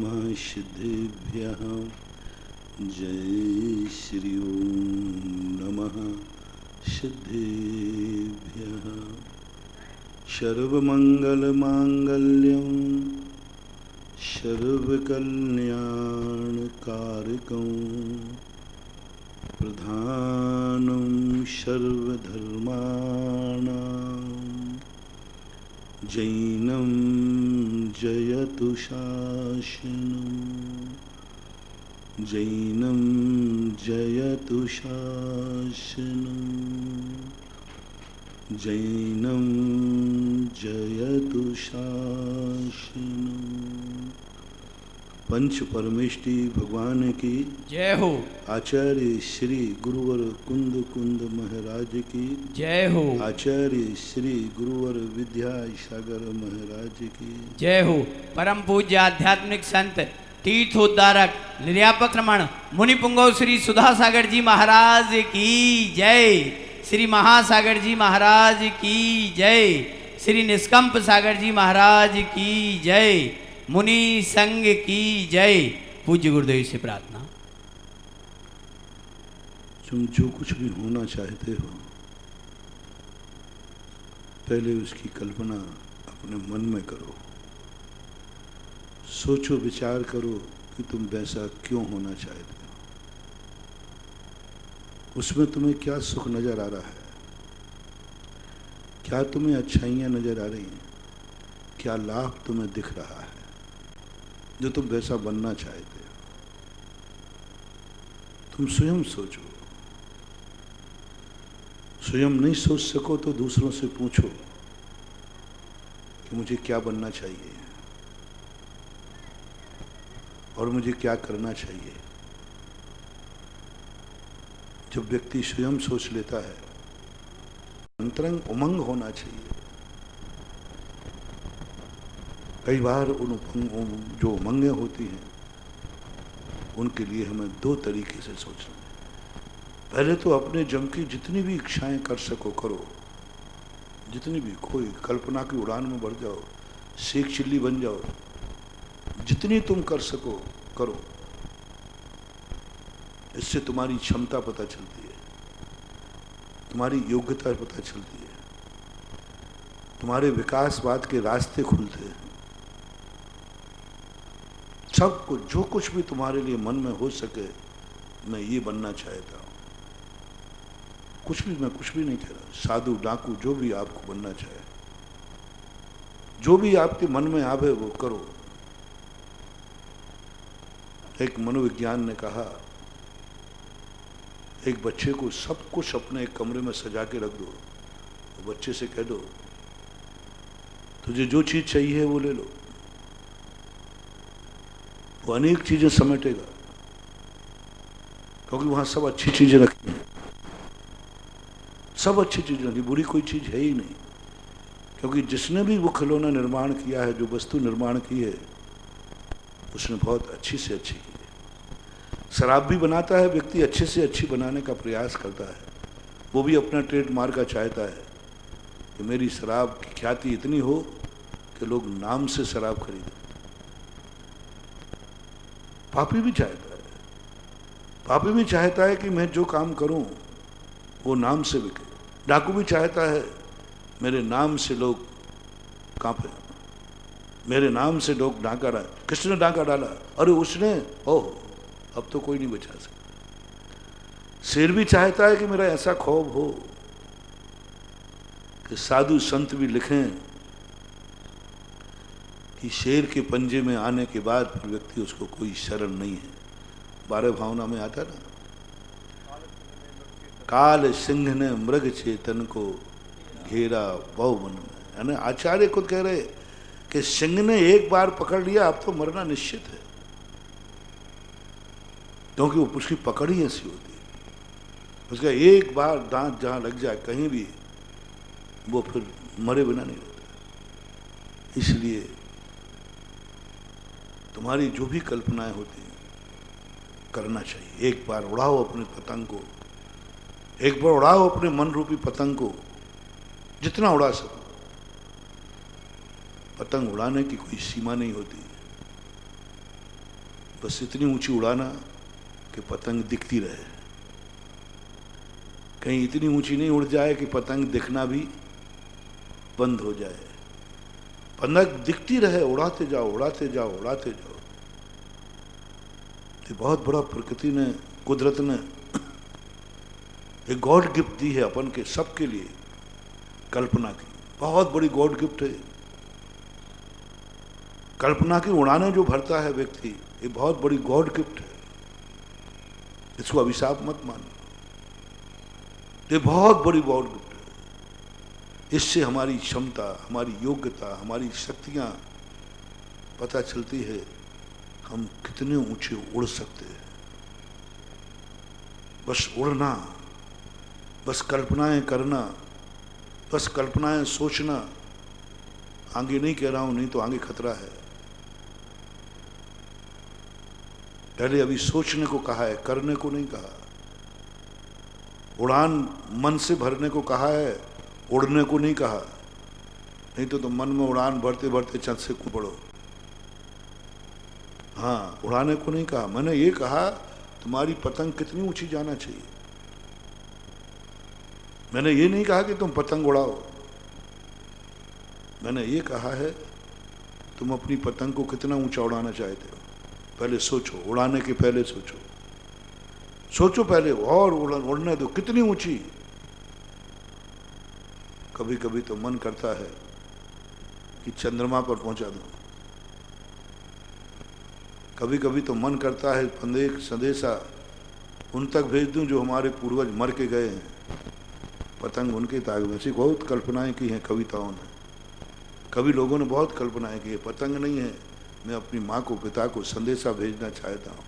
नमः सिद्धेभ्यः। जय श्री ओम नमः सिद्धेभ्यः। सर्वमंगलमांगल्यं सर्वकल्याणकारकं प्रधानं सर्वधर्माणां जैनं जयतु शासनं। जैनं जयतु शासनं। जैनं जयतु शासनं। पंच परमेष्टि भगवान की जय हो। आचार्य श्री गुरुवर कुंद कुंद महाराज की जय हो। आचार्य श्री गुरुवर विद्यासागर महाराज की जय हो। परम पूज्य आध्यात्मिक संत तीर्थोद्धारक निर्यापक रमण मुनि पुंगव श्री सुधासागर जी महाराज की जय। श्री महासागर जी महाराज की जय। श्री निष्कंप सागर जी महाराज की जय। मुनि संघ की जय। पूज्य गुरुदेव से प्रार्थना। तुम जो कुछ भी होना चाहते हो पहले उसकी कल्पना अपने मन में करो। सोचो विचार करो कि तुम वैसा क्यों होना चाहते हो। उसमें तुम्हें क्या सुख नजर आ रहा है, क्या तुम्हें अच्छाइयाँ नजर आ रही हैं, क्या लाभ तुम्हें दिख रहा है जो तुम वैसा बनना चाहते हो। तुम स्वयं सोचो। स्वयं नहीं सोच सको तो दूसरों से पूछो कि मुझे क्या बनना चाहिए और मुझे क्या करना चाहिए। जब व्यक्ति स्वयं सोच लेता है, अंतरंग उमंग होना चाहिए। कई बार उन जो उमंगें होती हैं उनके लिए हमें दो तरीके से सोचना है। पहले तो अपने जम की जितनी भी इच्छाएं कर सको करो, जितनी भी, कोई कल्पना की उड़ान में बढ़ जाओ, शेख चिल्ली बन जाओ, जितनी तुम कर सको करो। इससे तुम्हारी क्षमता पता चलती है, तुम्हारी योग्यता पता चलती है, तुम्हारे विकासवाद के रास्ते खुलते हैं। सब कुछ जो कुछ भी तुम्हारे लिए मन में हो सके, मैं ये बनना चाहता हूं। मैं कुछ भी नहीं कह रहा। साधु डाकू जो भी आपको बनना चाहे, जो भी आपके मन में आवे वो करो। एक मनोविज्ञान ने कहा, एक बच्चे को सब कुछ अपने एक कमरे में सजा के रख दो, तो बच्चे से कह दो तुझे जो चीज चाहिए वो ले लो, वो अनेक चीजें समेटेगा, क्योंकि वहां सब अच्छी चीजें रखी हैं। सब अच्छी चीजें रखी, बुरी कोई चीज है ही नहीं। क्योंकि जिसने भी वो खिलौना निर्माण किया है, जो वस्तु निर्माण की है, उसने बहुत अच्छी से अच्छी की है। शराब भी बनाता है व्यक्ति, अच्छे से अच्छी बनाने का प्रयास करता है। वो भी अपना ट्रेडमार्क का चाहता है कि मेरी शराब की ख्याति इतनी हो कि लोग नाम से शराब खरीदें। पापी भी चाहता है, पापी भी चाहता है कि मैं जो काम करूं वो नाम से बिके। डाकू भी चाहता है मेरे नाम से लोग कांपे, मेरे नाम से लोग डाका डाले। किसने डाका डाला? अरे उसने, ओह अब तो कोई नहीं बचा सकता। शेर भी चाहता है कि मेरा ऐसा खौफ हो कि साधु संत भी लिखें कि शेर के पंजे में आने के बाद फिर व्यक्ति उसको कोई शरण नहीं है। 12 भावना में आता ना, काल सिंह ने मृग चेतन को घेरा बहु वन में, है ना। आचार्य खुद कह रहे कि सिंह ने एक बार पकड़ लिया, अब तो मरना निश्चित है, क्योंकि वो उसकी पकड़ ही ऐसी होती है। उसका एक बार दांत जहां लग जाए कहीं भी, वो फिर मरे बिना नहीं रहता। इसलिए तुम्हारी जो भी कल्पनाएं होती हैं करना चाहिए। एक बार उड़ाओ अपने पतंग को, एक बार उड़ाओ अपने मन रूपी पतंग को, जितना उड़ा सको। पतंग उड़ाने की कोई सीमा नहीं होती। बस इतनी ऊंची उड़ाना कि पतंग दिखती रहे, कहीं इतनी ऊंची नहीं उड़ जाए कि पतंग दिखना भी बंद हो जाए। पतंग दिखती रहे, उड़ाते जाओ उड़ाते जाओ उड़ाते जाओ। ये बहुत बड़ा प्रकृति ने, कुदरत ने एक गॉड गिफ्ट दी है अपन के सबके लिए, कल्पना की बहुत बड़ी गॉड गिफ्ट है। कल्पना की उड़ाने जो भरता है व्यक्ति, ये बहुत बड़ी गॉड गिफ्ट है, इसको अभिशाप मत मानो, ये बहुत बड़ी गॉड गिफ्ट है। इससे हमारी क्षमता, हमारी योग्यता, हमारी शक्तियां पता चलती है, हम कितने ऊंचे उड़ सकते हैं। बस उड़ना, बस कल्पनाएं करना, बस कल्पनाएं सोचना। आगे नहीं कह रहा हूं, नहीं तो आगे खतरा है। पहले अभी सोचने को कहा है, करने को नहीं कहा। उड़ान मन से भरने को कहा है, उड़ने को नहीं कहा। नहीं तो मन में उड़ान भरते भरते छत से कूद पड़ो। हाँ, उड़ाने को नहीं कहा। मैंने ये कहा तुम्हारी पतंग कितनी ऊंची जाना चाहिए। मैंने ये नहीं कहा कि तुम पतंग उड़ाओ। मैंने ये कहा है तुम अपनी पतंग को कितना ऊंचा उड़ाना चाहते हो, पहले सोचो। उड़ाने के पहले सोचो, सोचो पहले, और उड़ने दो कितनी ऊंची। कभी कभी तो मन करता है कि चंद्रमा पर पहुंचा दूं, कभी कभी तो मन करता है संदेशा उन तक भेज दूं जो हमारे पूर्वज मर के गए हैं। पतंग उनके ताक में। ऐसी बहुत कल्पनाएं की हैं कविताओं ने, कभी लोगों ने बहुत कल्पनाएं की है। पतंग नहीं है, मैं अपनी माँ को, पिता को संदेशा भेजना चाहता हूँ,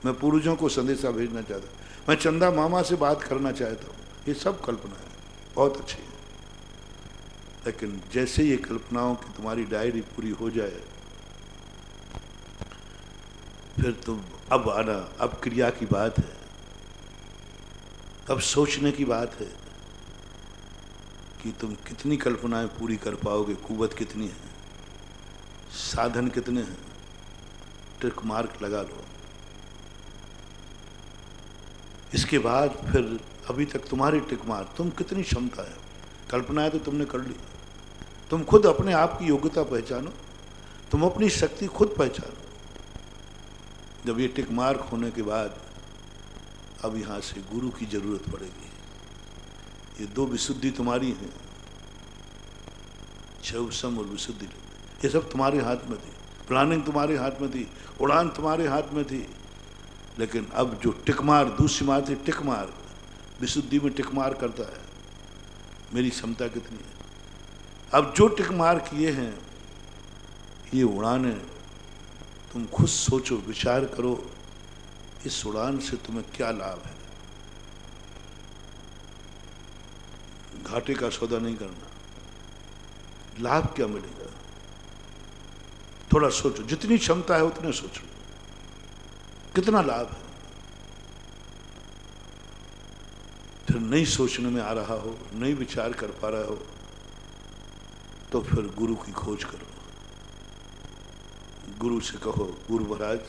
मैं पूर्वजों को संदेशा भेजना चाहता हूँ, मैं चंदा मामा से बात करना चाहता हूँ। ये सब कल्पनाएं बहुत अच्छी है, लेकिन जैसे ये कल्पनाओं की तुम्हारी डायरी पूरी हो जाए, फिर तुम अब आना, अब क्रिया की बात है, अब सोचने की बात है कि तुम कितनी कल्पनाएं पूरी कर पाओगे, कुवत कितनी है, साधन कितने हैं। टिक मार्क लगा लो। इसके बाद फिर अभी तक तुम्हारी टिक मार्क, तुम कितनी क्षमता है। कल्पनाएं तो तुमने कर ली, तुम खुद अपने आप की योग्यता पहचानो, तुम अपनी शक्ति खुद पहचानो। जब ये टिक मार्क होने के बाद अब यहाँ से गुरु की जरूरत पड़ेगी। ये दो विशुद्धि तुम्हारी हैं, शौसम और विशुद्धि, ये सब तुम्हारे हाथ में थी। प्लानिंग तुम्हारे हाथ में थी, उड़ान तुम्हारे हाथ में थी। लेकिन अब जो टिक मार, दूसरी मार थी टिक मार, विशुद्धि में टिक मार करता है मेरी क्षमता कितनी है। अब जो टिक मार किए हैं ये उड़ाने, तुम खुद सोचो, विचार करो, इस उड़ान से तुम्हें क्या लाभ है। घाटे का सौदा नहीं करना, लाभ क्या मिलेगा थोड़ा सोचो। जितनी क्षमता है उतने सोचो, कितना लाभ है। फिर नहीं सोचने में आ रहा हो, नहीं विचार कर पा रहा हो, तो फिर गुरु की खोज करो। गुरु से कहो, गुरु महाराज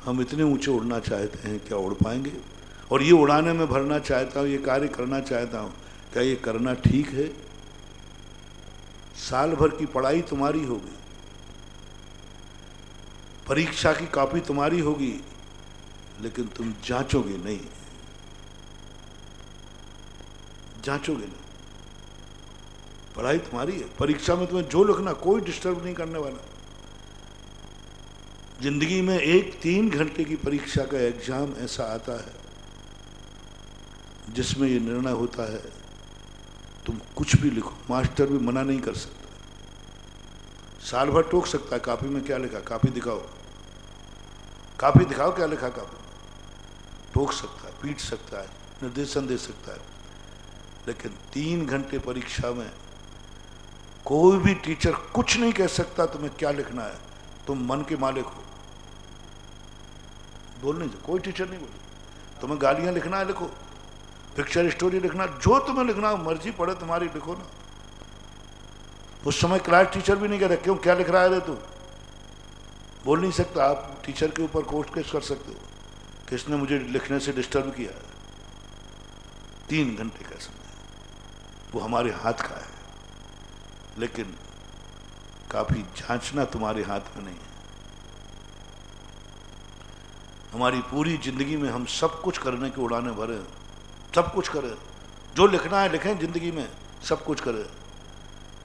हम इतने ऊंचे उड़ना चाहते हैं, क्या उड़ पाएंगे? और ये उड़ाने में भरना चाहता हूँ, ये कार्य करना चाहता हूँ, क्या ये करना ठीक है? साल भर की पढ़ाई तुम्हारी होगी, परीक्षा की कॉपी तुम्हारी होगी, लेकिन तुम जांचोगे नहीं, जांचोगे नहीं। पढ़ाई तुम्हारी है, परीक्षा में तुम्हें जो लिखना कोई डिस्टर्ब नहीं करने वाला। जिंदगी में एक 3 घंटे की परीक्षा का एग्जाम ऐसा आता है जिसमें ये निर्णय होता है तुम कुछ भी लिखो, मास्टर भी मना नहीं कर सकता। साल भर टोक सकता है, कॉपी में क्या लिखा, कॉपी दिखाओ, कॉपी दिखाओ क्या लिखा, कॉपी टोक सकता है, पीट सकता है, निर्देशन दे सकता है। लेकिन 3 घंटे परीक्षा में कोई भी टीचर कुछ नहीं कह सकता तुम्हें क्या लिखना है। तुम मन के मालिक हो, बोलने से कोई टीचर नहीं बोले। तुम्हें गालियां लिखना है लिखो, पिक्चर स्टोरी लिखना, जो तुम्हें लिखना हो, मर्जी पड़े तुम्हारी, लिखो ना। उस समय क्लास टीचर भी नहीं कहता क्यों क्या लिख रहा है रे तू, बोल नहीं सकता। आप टीचर के ऊपर कोर्ट केस कर सकते हो, किसने मुझे लिखने से डिस्टर्ब किया। 3 घंटे का समय वो हमारे हाथ का है, लेकिन काफी जांचना तुम्हारे हाथ में नहीं है। हमारी पूरी जिंदगी में हम सब कुछ करने के उड़ाने भरे, सब कुछ करें, जो लिखना है लिखें जिंदगी में, सब कुछ करें,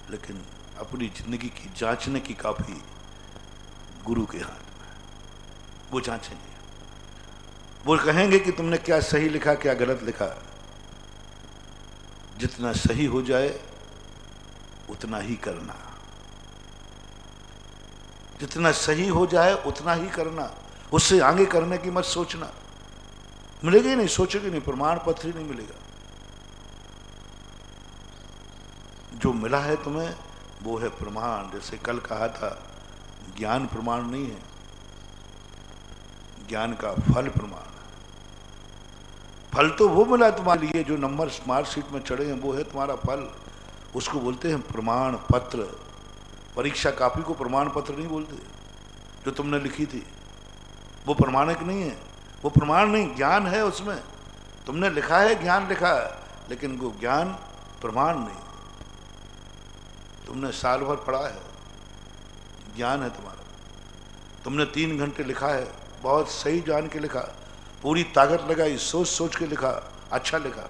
लेकिन अपनी जिंदगी की जांचने की काफी गुरु के हाथ में। वो जांचेंगे, वो कहेंगे कि तुमने क्या सही लिखा क्या गलत लिखा। जितना सही हो जाए उतना ही करना, जितना सही हो जाए उतना ही करना, उससे आगे करने की मत सोचना। मिलेगा ही नहीं, सोचोगे नहीं, प्रमाण पत्र ही नहीं मिलेगा। जो मिला है तुम्हें वो है प्रमाण। जैसे कल कहा था, ज्ञान प्रमाण नहीं है, ज्ञान का फल प्रमाण है। फल तो वो मिला तुम्हारे लिए, जो नंबर मार्कशीट में चढ़े हैं वो है तुम्हारा फल। उसको बोलते हैं प्रमाण पत्र। परीक्षा कॉपी को प्रमाण पत्र नहीं बोलते। जो तुमने लिखी थी वो प्रमाणिक नहीं है, वो प्रमाण नहीं, ज्ञान है उसमें। तुमने लिखा है, ज्ञान लिखा है, लेकिन वो ज्ञान प्रमाण नहीं। तुमने साल भर पढ़ा है, ज्ञान है तुम्हारा। तुमने 3 घंटे लिखा है, बहुत सही जान के लिखा, पूरी ताकत लगाई, सोच सोच के लिखा, अच्छा लिखा,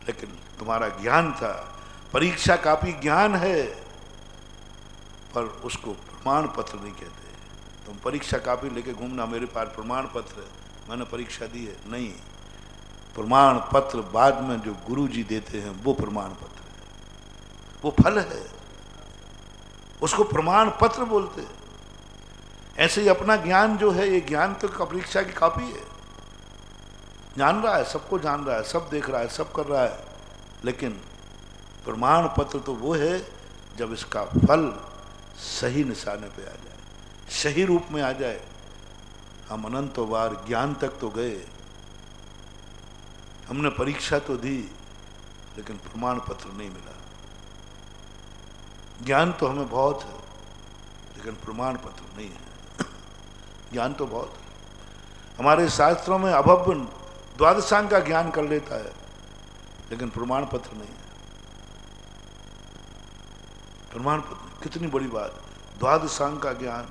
लेकिन तुम्हारा ज्ञान था। परीक्षा कॉपी ज्ञान है, पर उसको प्रमाण पत्र नहीं कहते। तुम परीक्षा कॉपी लेके घूमना, मेरे पास प्रमाण पत्र है, मैंने परीक्षा दी है, नहीं। प्रमाण पत्र बाद में जो गुरु जी देते हैं वो प्रमाण पत्र है, वो फल है, उसको प्रमाण पत्र बोलते हैं। ऐसे ही अपना ज्ञान जो है, ये ज्ञान तो परीक्षा की कॉपी है। जान रहा है, सबको जान रहा है, सब देख रहा है, सब कर रहा है, लेकिन प्रमाण पत्र तो वो है जब इसका फल सही निशाने पे आ जाए, सही रूप में आ जाए। हम अनंतों बार ज्ञान तक तो गए, हमने परीक्षा तो दी, लेकिन प्रमाण पत्र नहीं मिला। ज्ञान तो हमें बहुत है, लेकिन प्रमाण पत्र नहीं है। ज्ञान तो बहुत है। हमारे शास्त्रों में अभव्य द्वादशांग का ज्ञान कर लेता है, लेकिन प्रमाण पत्र नहीं है। प्रमाण पत्र कितनी बड़ी बात। द्वादशांग का ज्ञान,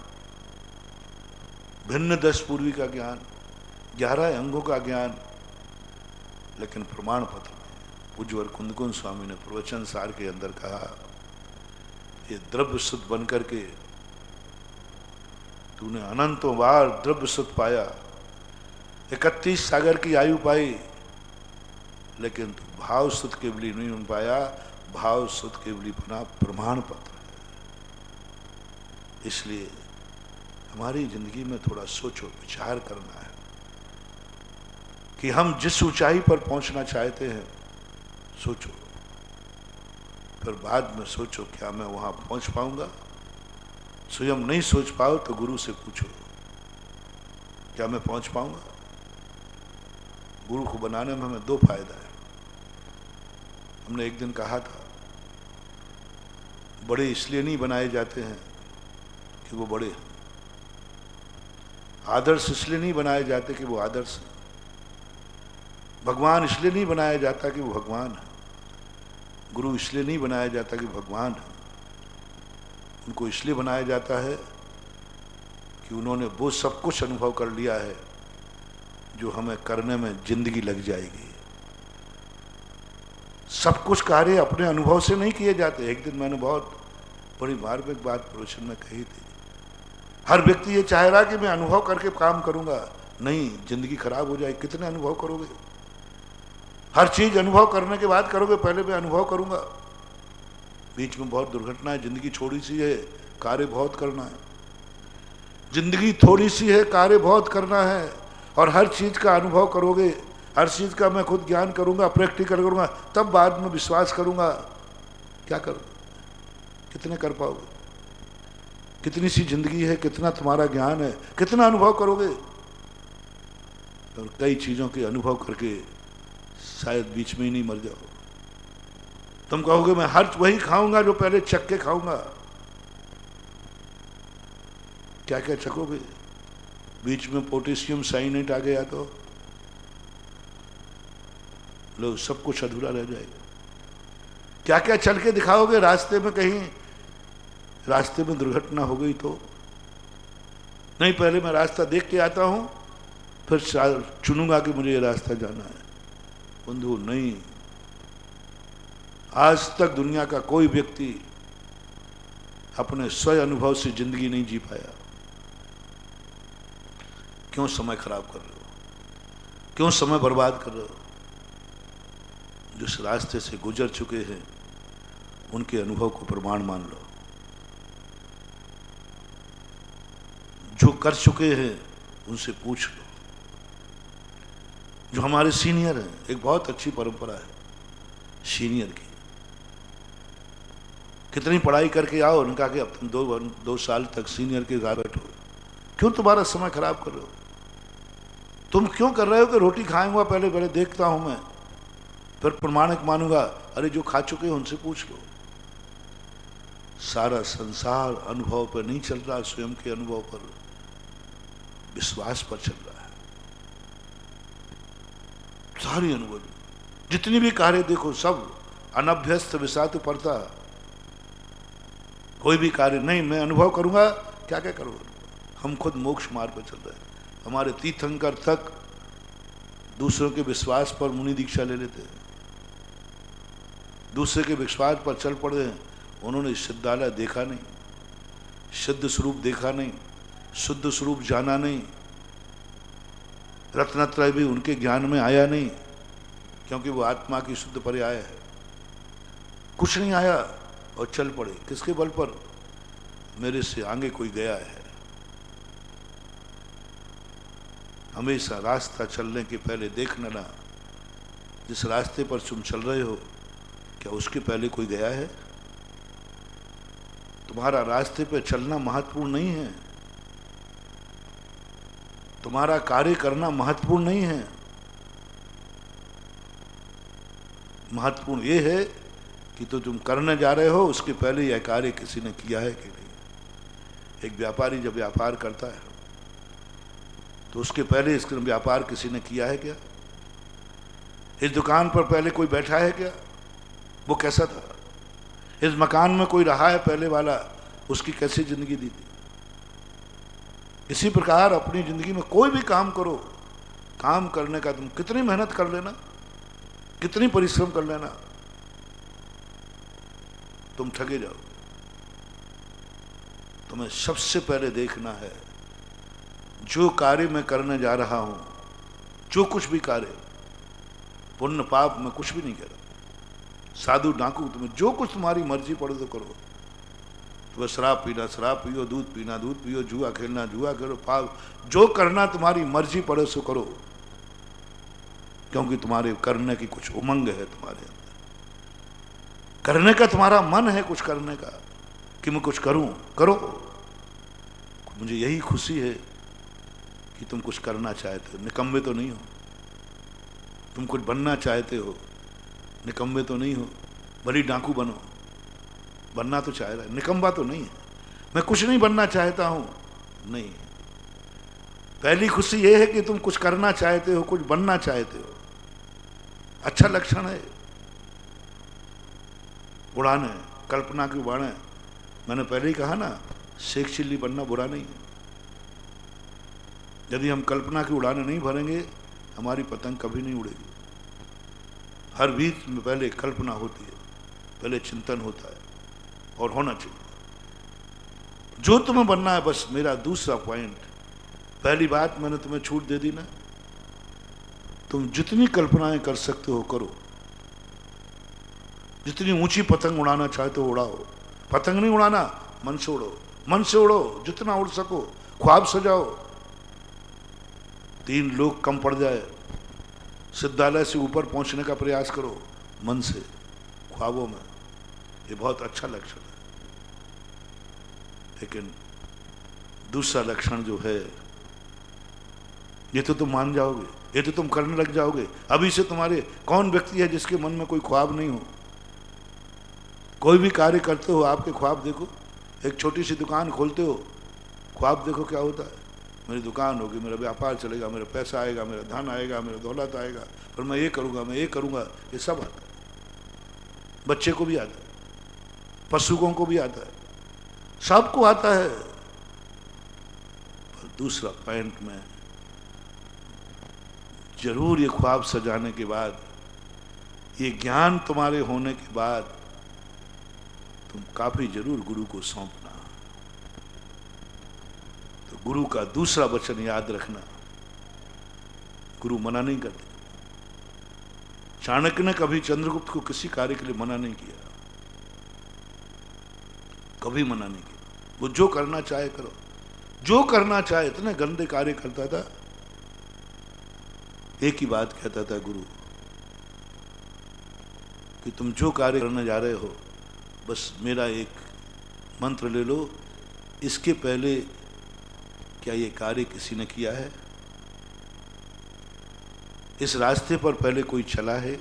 भिन्न 10 पूर्वी का ज्ञान, 11 अंगों का ज्ञान, लेकिन प्रमाण पत्र नहीं। पूज्यवर कुंदकुंज स्वामी ने प्रवचन सार के अंदर कहा, ये द्रव्य शुद्ध बन करके तूने अनंतों बार द्रव्य शुद्ध पाया, 31 सागर की आयु पाई, लेकिन तू भाव शुद्ध केवली नहीं बन पाया। भाव शुद्ध केवली बना प्रमाण पत्र है। इसलिए हमारी जिंदगी में थोड़ा सोचो, विचार करना है कि हम जिस ऊंचाई पर पहुंचना चाहते हैं, सोचो, फिर बाद में सोचो क्या मैं वहां पहुंच पाऊंगा। स्वयं नहीं सोच पाओ तो गुरु से पूछो, क्या मैं पहुंच पाऊंगा। गुरु को बनाने में हमें 2 फायदा है। हमने एक दिन कहा था, बड़े इसलिए नहीं बनाए जाते हैं कि वो बड़े हैं, आदर्श इसलिए नहीं बनाए जाते कि वो आदर्श हैं, भगवान इसलिए नहीं बनाया जाता कि वो भगवान है, गुरु इसलिए नहीं बनाया जाता कि भगवान है। उनको इसलिए बनाया जाता है कि उन्होंने वो सब कुछ अनुभव कर लिया है जो हमें करने में जिंदगी लग जाएगी। सब कुछ कार्य अपने अनुभव से नहीं किए जाते। एक दिन मैंने बहुत बड़ी मार्मिक बात प्रवचन में कही थी। हर व्यक्ति ये चाह रहा कि मैं अनुभव करके काम करूंगा, नहीं, जिंदगी खराब हो जाए। कितने अनुभव करोगे? हर चीज अनुभव करने के बाद करोगे, पहले मैं अनुभव करूंगा। बीच में बहुत दुर्घटनाएं, जिंदगी थोड़ी सी है, कार्य बहुत करना है। जिंदगी थोड़ी सी है, कार्य बहुत करना है, और हर चीज का अनुभव करोगे, हर चीज का मैं खुद ज्ञान करूंगा, प्रैक्टिकल करूंगा, तब बाद में विश्वास करूंगा। क्या करोगे? कितने कर पाओगे? कितनी सी जिंदगी है, कितना तुम्हारा ज्ञान है, कितना अनुभव करोगे? और कई चीजों के अनुभव करके शायद बीच में ही नहीं मर जाओ। तुम कहोगे मैं हर वही खाऊंगा जो पहले चख के खाऊंगा। क्या क्या चखोगे? बीच में पोटेशियम साइनेट आ गया तो लो, सब कुछ अधूरा रह जाएगा। क्या क्या चल के दिखाओगे? रास्ते में कहीं रास्ते में दुर्घटना हो गई तो नहीं, पहले मैं रास्ता देख के आता हूं, फिर चुनूंगा कि मुझे ये रास्ता जाना है। बंधु नहीं, आज तक दुनिया का कोई व्यक्ति अपने स्वयं अनुभव से जिंदगी नहीं जी पाया। क्यों समय खराब कर रहे हो? क्यों समय बर्बाद कर रहे हो? जिस रास्ते से गुजर चुके हैं उनके अनुभव को प्रमाण मान लो। जो कर चुके हैं उनसे पूछ लो। जो हमारे सीनियर हैं, एक बहुत अच्छी परंपरा है सीनियर की। कितनी पढ़ाई करके आओ, उन्होंने कहा कि अब तुम दो साल तक सीनियर के घर बैठो। क्यों तुम्हारा समय खराब कर रहे हो? तुम क्यों कर रहे हो कि रोटी खाऊंगा पहले पहले देखता हूं मैं, फिर प्रमाणिक मानूंगा? अरे जो खा चुके हैं उनसे पूछ लो। सारा संसार अनुभव पर नहीं चल रहा, स्वयं के अनुभव पर, विश्वास पर चल रहा है। सारी अनुभव, जितनी भी कार्य देखो, सब अनभ्यस्त विषातु परता। कोई भी कार्य नहीं मैं अनुभव करूंगा, क्या क्या करूंगा? हम खुद मोक्ष मार्ग पर चल रहे हैं। हमारे तीर्थंकर तक दूसरों के विश्वास पर मुनि दीक्षा ले लेते हैं, दूसरे के विश्वास पर चल पड़े हैं। उन्होंने सिद्धालय देखा नहीं, सिद्ध स्वरूप देखा नहीं, शुद्ध स्वरूप जाना नहीं, रत्नत्रय भी उनके ज्ञान में आया नहीं, क्योंकि वो आत्मा की शुद्ध पर्याय है। कुछ नहीं आया और चल पड़े। किसके बल पर? मेरे से आगे कोई गया है। हमेशा रास्ता चलने के पहले देख लेना, जिस रास्ते पर तुम चल रहे हो क्या उसके पहले कोई गया है? तुम्हारा रास्ते पर चलना महत्वपूर्ण नहीं है, तुम्हारा कार्य करना महत्वपूर्ण नहीं है। महत्वपूर्ण ये है कि तो तुम करने जा रहे हो उसके पहले यह कार्य किसी ने किया है कि नहीं। एक व्यापारी जब व्यापार करता है तो उसके पहले इसका व्यापार किसी ने किया है क्या? इस दुकान पर पहले कोई बैठा है क्या? वो कैसा था? इस मकान में कोई रहा है पहले वाला, उसकी कैसी जिंदगी दी थी? इसी प्रकार अपनी जिंदगी में कोई भी काम करो, काम करने का तुम कितनी मेहनत कर लेना, कितनी परिश्रम कर लेना, तुम ठगे जाओ। तुम्हें सबसे पहले देखना है जो कार्य मैं करने जा रहा हूं, जो कुछ भी कार्य, पुण्य पाप मैं कुछ भी नहीं कह रहा। साधु डाकू, तुम्हें जो कुछ तुम्हारी मर्जी पड़े तो करो। तुम्हें शराब पीना शराब पियो, दूध पीना दूध पियो, जुआ खेलना जुआ खेलो, पाप जो करना तुम्हारी मर्जी पड़े सो करो, क्योंकि तुम्हारे करने की कुछ उमंग है तुम्हारे अंदर। करने का तुम्हारा मन है कुछ करने का कि मैं कुछ करूं, करो। मुझे यही खुशी है कि तुम कुछ करना चाहते हो, निकम्मे तो नहीं हो। तुम कुछ बनना चाहते हो, निकम्मे तो नहीं हो। भली डाकू बनो, बनना तो चाह रहा है, निकम्मा तो नहीं है। मैं कुछ नहीं बनना चाहता हूं, नहीं। पहली खुशी यह है कि तुम कुछ करना चाहते हो, कुछ बनना चाहते हो, अच्छा लक्षण है। उड़ाने, कल्पना की उड़ाने, मैंने पहले ही कहा ना, शेख चिल्ली बनना बुरा नहीं है। यदि हम कल्पना की उड़ाने नहीं भरेंगे, हमारी पतंग कभी नहीं उड़ेगी। हर बीच में पहले कल्पना होती है, पहले चिंतन होता है और होना चाहिए। जो तुम्हें बनना है, बस मेरा दूसरा पॉइंट, पहली बात मैंने तुम्हें छूट दे दी ना, तुम जितनी कल्पनाएं कर सकते हो करो। जितनी ऊंची पतंग उड़ाना चाहते हो उड़ाओ। पतंग नहीं उड़ाना, मन से उड़ो, मन से उड़ो, जितना उड़ सको। ख्वाब सजाओ, 3 लोग कम पड़ जाए, सिद्धालय से ऊपर पहुंचने का प्रयास करो मन से, ख्वाबों में। ये बहुत अच्छा लक्षण है। लेकिन दूसरा लक्षण जो है, ये तो तुम मान जाओगे, ये तो तुम करने लग जाओगे। अभी से तुम्हारे कौन व्यक्ति है जिसके मन में कोई ख्वाब नहीं हो? कोई भी कार्य करते हो, आपके ख्वाब देखो। एक छोटी सी दुकान खोलते हो, ख्वाब देखो क्या होता है, मेरी दुकान होगी, मेरा व्यापार चलेगा, मेरा पैसा आएगा, मेरा धन आएगा, मेरा दौलत आएगा, और मैं ये करूँगा, मैं ये करूँगा, ये सब आता है। बच्चे को भी आता है, पशुओं को भी आता है, सबको आता है। पर दूसरा पॉइंट में जरूर ये ख्वाब सजाने के बाद, ये ज्ञान तुम्हारे होने के बाद तुम काफी जरूर गुरु को सौंपना। तो गुरु का दूसरा वचन याद रखना, गुरु मना नहीं करते। चाणक्य ने कभी चंद्रगुप्त को किसी कार्य के लिए मना नहीं किया, कभी मना नहीं किया। वो जो करना चाहे करो, जो करना चाहे। इतने गंदे कार्य करता था, एक ही बात कहता था गुरु कि तुम जो कार्य करने जा रहे हो, बस मेरा एक मंत्र ले लो, इसके पहले क्या ये कार्य किसी ने किया है, इस रास्ते पर पहले कोई चला है,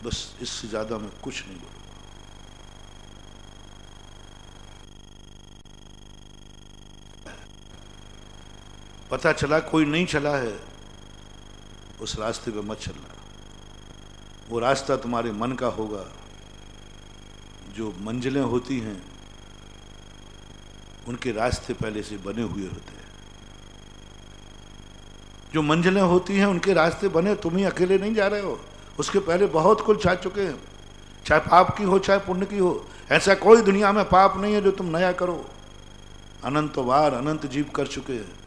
बस इससे ज्यादा मैं कुछ नहीं बोलूंगा। पता चला कोई नहीं चला है, उस रास्ते पे मत चलना। वो रास्ता तुम्हारे मन का होगा। जो मंजिलें होती हैं उनके रास्ते पहले से बने हुए होते हैं। जो मंजिलें होती हैं उनके रास्ते बने, तुम ही अकेले नहीं जा रहे हो, उसके पहले बहुत कुछ जा चुके हैं, चाहे पाप की हो चाहे पुण्य की हो। ऐसा कोई दुनिया में पाप नहीं है जो तुम नया करो। अनंत बार अनंत जीव कर चुके हैं।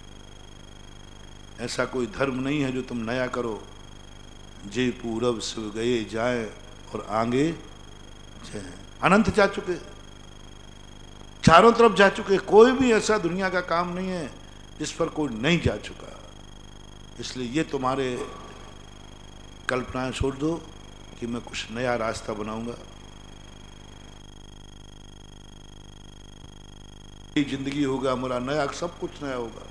ऐसा कोई धर्म नहीं है जो तुम नया करो। जे पूरब से गए जाए और आगे जाए, अनंत जा चुके, चारों तरफ जा चुके। कोई भी ऐसा दुनिया का काम नहीं है जिस पर कोई नहीं जा चुका। इसलिए ये तुम्हारे कल्पनाएं छोड़ दो कि मैं कुछ नया रास्ता बनाऊंगा। जिंदगी होगा मेरा नया, सब कुछ नया होगा।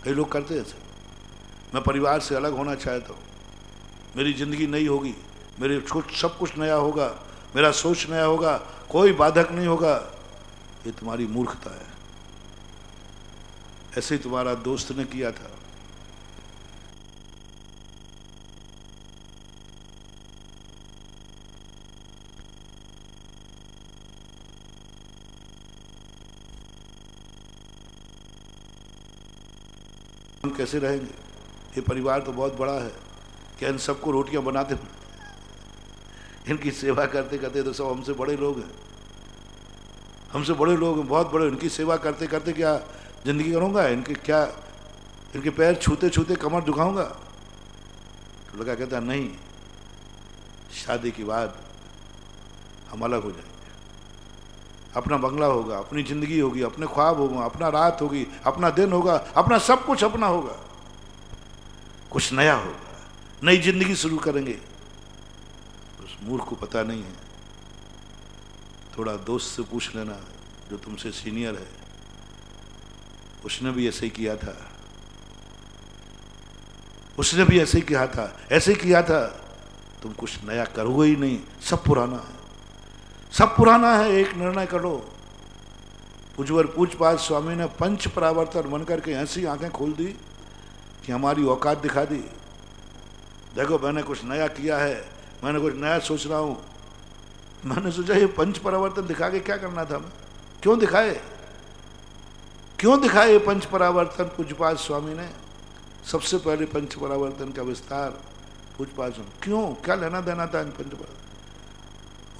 कई लोग करते हैं ऐसे। मैं परिवार से अलग होना चाहता हूँ, मेरी जिंदगी नई होगी, मेरे सब कुछ नया होगा, मेरा सोच नया होगा, कोई बाधक नहीं होगा। ये तुम्हारी मूर्खता है। ऐसे ही तुम्हारा दोस्त ने किया था। हम कैसे रहेंगे? ये परिवार तो बहुत बड़ा है, क्या इन सबको रोटियां बनाते, इनकी सेवा करते करते तो सब हमसे बड़े लोग हैं, हमसे बड़े लोग हैं, बहुत बड़े। इनकी सेवा करते करते क्या जिंदगी करूँगा? इनके क्या, इनके पैर छूते छूते कमर दुखाऊंगा? तो लड़का कहता नहीं, शादी के बाद हम अलग हो जाएंगे, अपना बंगला होगा, अपनी जिंदगी होगी, अपने ख्वाब होगा, अपना रात होगी, अपना दिन होगा, अपना सब कुछ अपना होगा, कुछ नया होगा, नई जिंदगी शुरू करेंगे। उस मूर्ख को पता नहीं है। थोड़ा दोस्त से पूछ लेना जो तुमसे सीनियर है, उसने भी ऐसे ही किया था, उसने भी ऐसे ही किया था, ऐसे ही किया था। तुम कुछ नया करोगे ही नहीं, सब पुराना है, सब पुराना है। एक निर्णय करो। पूज्यवर पूज्यपाद स्वामी ने पंच परावर्तन बनकर के ऐसी आंखें खोल दी कि हमारी औकात दिखा दी। देखो मैंने कुछ नया किया है, मैंने कुछ नया सोच रहा हूं। मैंने सोचा ये पंच परावर्तन दिखा के क्या करना था? मैं क्यों दिखाए, क्यों दिखाए ये पंच परावर्तन? पूज्यपाद स्वामी ने सबसे पहले पंच परावर्तन का विस्तार पूज्यपाद स्वामी, क्यों, क्या लेना देना था इन पंच परावर्तन?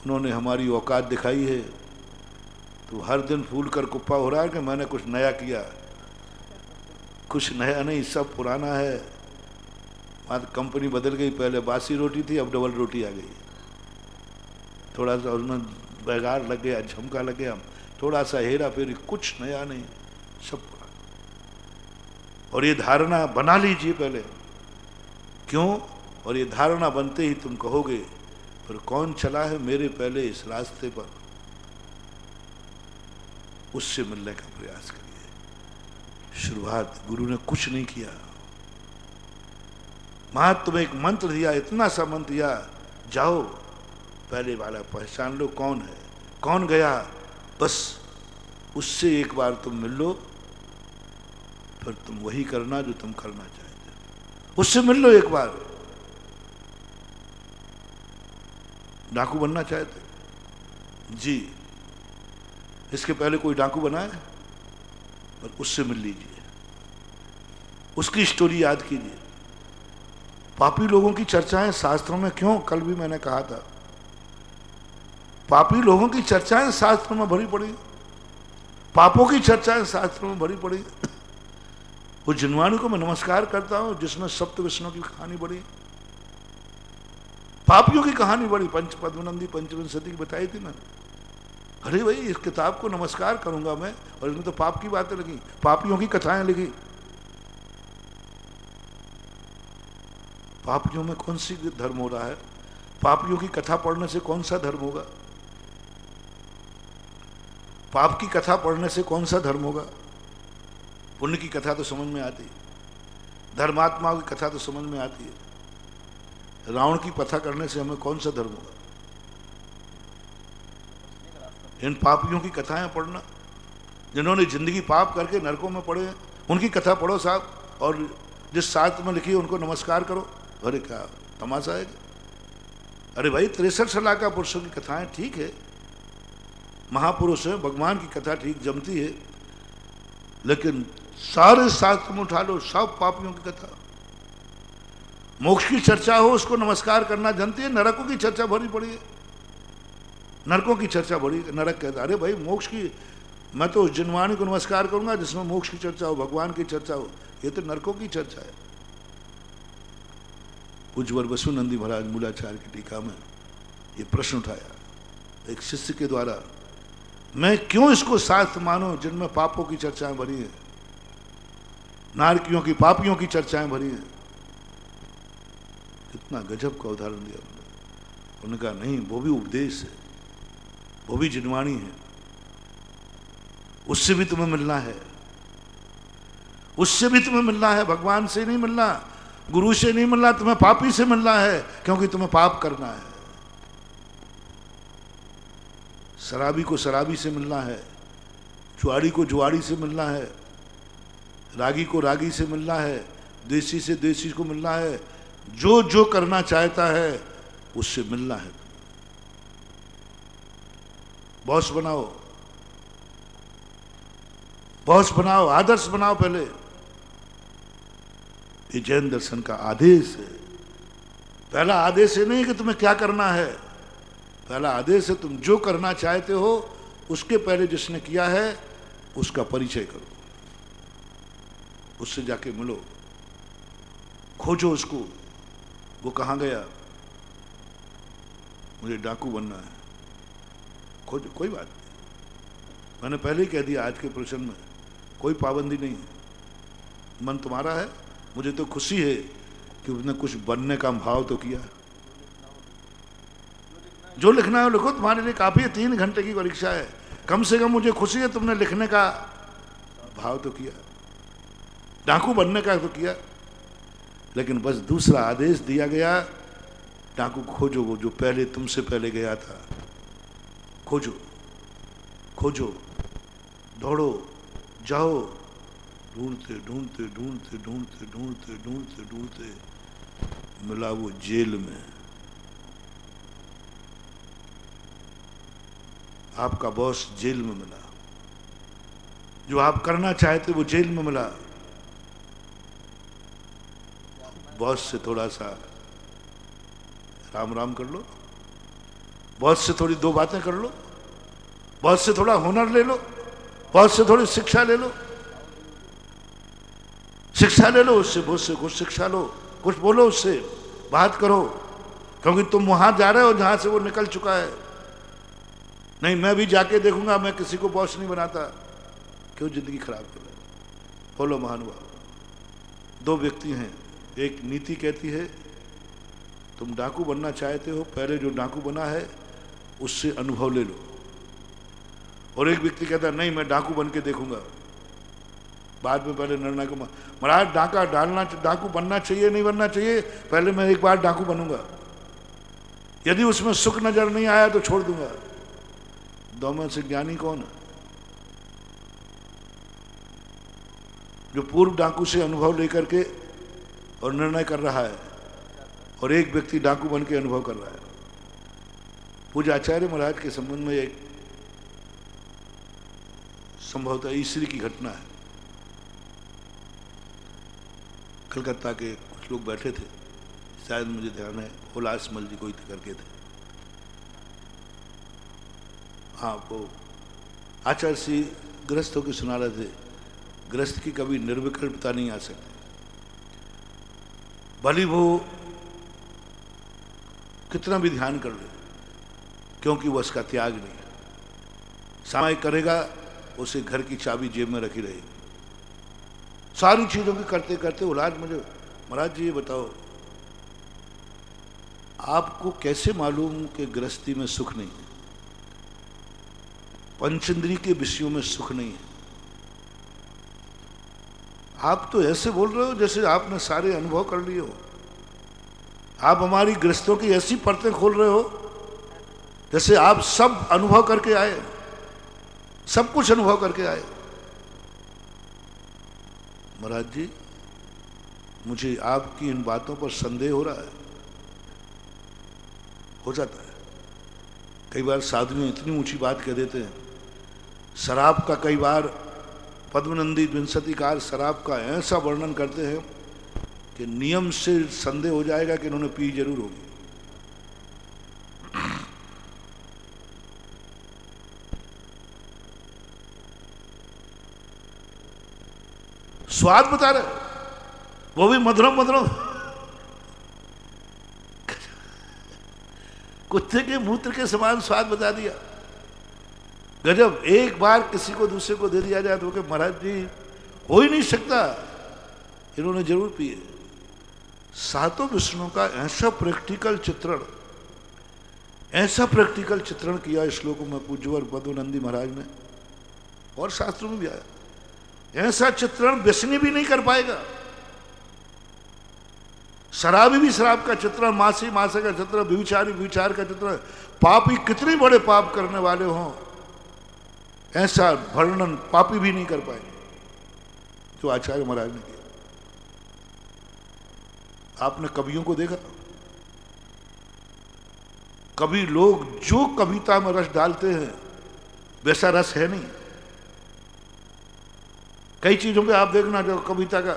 उन्होंने हमारी औकात दिखाई है। तो हर दिन फूल कर कुप्पा हो रहा है कि मैंने कुछ नया किया। कुछ नया नहीं, सब पुराना है। वहाँ कंपनी बदल गई, पहले बासी रोटी थी, अब डबल रोटी आ गई। थोड़ा सा उसमें बेगार लग गया, झमका लग गया, थोड़ा सा हेरा फेरी, कुछ नया नहीं, सब पुराना। और ये धारणा बना लीजिए पहले। क्यों? और ये धारणा बनते ही तुम कहोगे पर कौन चला है मेरे पहले इस रास्ते पर, उससे मिलने का प्रयास करिए। शुरुआत गुरु ने कुछ नहीं किया। मां तुम्हें एक मंत्र दिया, इतना सा मंत्र दिया, जाओ पहले वाला पहचान लो कौन है, कौन गया, बस उससे एक बार तुम मिल लो, फिर तुम वही करना जो तुम करना चाहते हो। उससे मिल लो एक बार। डाकू बनना चाहते जी, इसके पहले कोई डाकू बना है? पर उससे मिल लीजिए, उसकी स्टोरी याद कीजिए। पापी लोगों की चर्चाएं शास्त्रों में क्यों? कल भी मैंने कहा था, पापी लोगों की चर्चाएं शास्त्रों में भरी पड़ी, पापों की चर्चाएं शास्त्रों में भरी पड़ी। उस जिनवाणी को मैं नमस्कार करता हूं जिसमें सप्त विष्णु की कहानी बड़ी, पापियों की कहानी बड़ी, पंच पद्मनंदी पंचविंशति की बताई थी मैंने। अरे भाई, इस किताब को नमस्कार करूंगा मैं, और इसमें तो पाप की बातें लिखी, पापियों की कथाएं लिखी। पापियों में कौन सी धर्म हो रहा है? पापियों की कथा पढ़ने से कौन सा धर्म होगा? पाप की कथा पढ़ने से कौन सा धर्म होगा? पुण्य की कथा तो समझ में आती है, धर्मात्माओं की कथा तो समझ में आती है। रावण की कथा करने से हमें कौन सा धर्म होगा? इन पापियों की कथाएं पढ़ना, जिन्होंने जिंदगी पाप करके नरकों में पड़े, उनकी कथा पढ़ो साहब, और जिस शास्त्र में लिखी है उनको नमस्कार करो। अरे क्या तमाशा है? अरे भाई, 63 लाख पुरुषों की कथाएं ठीक है, महापुरुष है, भगवान की कथा ठीक जमती है, लेकिन सारे शास्त्र में उठा लो, सब पापियों की कथा। मोक्ष की चर्चा हो उसको नमस्कार करना जानती है, नरकों की चर्चा भरी पड़ी है, नरकों की चर्चा भरी। नरक कहता अरे भाई, मोक्ष की, मैं तो उस जिनवाणी को नमस्कार करूंगा जिसमें मोक्ष की चर्चा हो, भगवान की चर्चा हो, ये तो नरकों की चर्चा है। पूज्यवर वसुनंदी महाराज मूलाचार्य की टीका में ये प्रश्न उठाया एक शिष्य के द्वारा, मैं क्यों इसको शास्त्र मानूं जिनमें पापों की चर्चाएं भरी हैं, नारकियों की, पापियों की चर्चाएं भरी हैं। कितना गजब का उदाहरण दिया उन्होंने। उन्होंने कहा नहीं, वो भी उपदेश है, वो भी जिनवाणी है, उससे भी तुम्हें मिलना है, उससे भी तुम्हें मिलना है, भगवान से नहीं मिलना, गुरु से नहीं मिलना, तुम्हें पापी से मिलना है, क्योंकि तुम्हें पाप करना है। शराबी को शराबी से मिलना है, जुआड़ी को जुआड़ी से मिलना है, रागी को रागी से मिलना है, देसी से देसी को मिलना है, जो जो करना चाहता है उससे मिलना है। बॉस बनाओ, बॉस बनाओ, आदर्श बनाओ। पहले ये जैन दर्शन का आदेश है। पहला आदेश ये नहीं कि तुम्हें क्या करना है, पहला आदेश है तुम जो करना चाहते हो उसके पहले जिसने किया है उसका परिचय करो, उससे जाके मिलो, खोजो उसको, वो कहाँ गया, मुझे डाकू बनना है, खोजो, कोई बात नहीं। मैंने पहले ही कह दिया आज के प्रश्न में कोई पाबंदी नहीं है, मन तुम्हारा है। मुझे तो खुशी है कि उसने कुछ बनने का भाव तो किया। जो लिखना है लिखो, तुम्हारे लिए काफ़ी है, 3 घंटे की परीक्षा है, कम से कम मुझे खुशी है तुमने लिखने का भाव तो किया, डाकू बनने का तो किया। लेकिन बस दूसरा आदेश दिया गया, डाकू खोजो, वो जो पहले तुमसे पहले गया था, खोजो, खोजो, दौड़ो, जाओ, ढूंढते ढूंढते ढूंढते ढूंढते ढूंढते ढूंढते ढूंढते मिला वो जेल में। आपका बॉस जेल में मिला, जो आप करना चाहते वो जेल में मिला। बॉस से थोड़ा सा राम राम कर लो, बॉस से थोड़ी 2 बातें कर लो, बॉस से थोड़ा हुनर ले लो, बॉस से थोड़ी शिक्षा ले लो, शिक्षा ले लो उससे, बॉस से कुछ शिक्षा लो, कुछ बोलो उससे, बात करो, क्योंकि तुम वहां जा रहे हो जहां से वो निकल चुका है। नहीं मैं भी जाके देखूंगा, मैं किसी को बॉस नहीं बनाता, क्यों जिंदगी खराब कर रहे हो। बोलो महानुभाव, 2 व्यक्ति हैं, एक नीति कहती है तुम डाकू बनना चाहते हो, पहले जो डाकू बना है उससे अनुभव ले लो, और एक व्यक्ति कहता है नहीं मैं डाकू बन के देखूंगा, बाद में पहले निर्णय को। महाराज डाका डालना, डाकू बनना चाहिए नहीं बनना चाहिए, पहले मैं एक बार डाकू बनूंगा, यदि उसमें सुख नजर नहीं आया तो छोड़ दूंगा। 2 में से ज्ञानी कौन है? जो पूर्व डाकू से अनुभव लेकर के और निर्णय कर रहा है, और एक व्यक्ति डाकू बन के अनुभव कर रहा है। पूज्य आचार्य महाराज के संबंध में एक संभवतः ईश्वरी की घटना है। कलकत्ता के कुछ लोग बैठे थे, शायद मुझे ध्यान है उल्लासमल जी कोई करके थे। हाँ, वो आचार्य श्री गृहस्थ होकर सुना रहे थे, गृहस्थ की कभी निर्विकल्पता नहीं आ सकती, भले वो कितना भी ध्यान कर ले, क्योंकि वो उसका त्याग नहीं है। सामायिक करेगा, उसे घर की चाबी जेब में रखी रहेगी। सारी चीजों की करते करते उलाज मुझे, महाराज जी ये बताओ, आपको कैसे मालूम कि गृहस्थी में सुख नहीं है, पंचेंद्रिय के विषयों में सुख नहीं है? आप तो ऐसे बोल रहे हो जैसे आपने सारे अनुभव कर लिए हो। आप हमारी गृहस्थों की ऐसी परतें खोल रहे हो जैसे आप सब अनुभव करके आए, सब कुछ अनुभव करके आए। महाराज जी, मुझे आपकी इन बातों पर संदेह हो रहा है। हो जाता है कई बार साधु इतनी ऊंची बात कह देते हैं। शराब का कई बार पद्मनंदी विंशतिकार शराब का ऐसा वर्णन करते हैं कि नियम से संदेह हो जाएगा कि इन्होंने पी जरूर होगी। स्वाद बता रहे, वो भी मधुरम मधुरम, कुत्ते के मूत्र के समान स्वाद बता दिया। गजब। एक बार किसी को दूसरे को दे दिया जाए तो कि महाराज जी हो ही नहीं सकता, इन्होंने जरूर पिए। सातों विष्णु का ऐसा प्रैक्टिकल चित्रण किया श्लोकों में पूज्यवर पद्मनंदी महाराज ने, और शास्त्रों में भी आया। ऐसा चित्रण व्यसनी भी नहीं कर पाएगा। शराबी भी शराब का चित्रण, मासी मासे का चित्रण, व्यभिचारी व्यभिचार का चित्रण, पापी कितने बड़े पाप करने वाले हों ऐसा वर्णन पापी भी नहीं कर पाए जो आचार्य महाराज ने किया। आपने कवियों को देखा, कवि लोग जो कविता में रस डालते हैं वैसा रस है नहीं। कई चीजों पे आप देखना जो कविता का,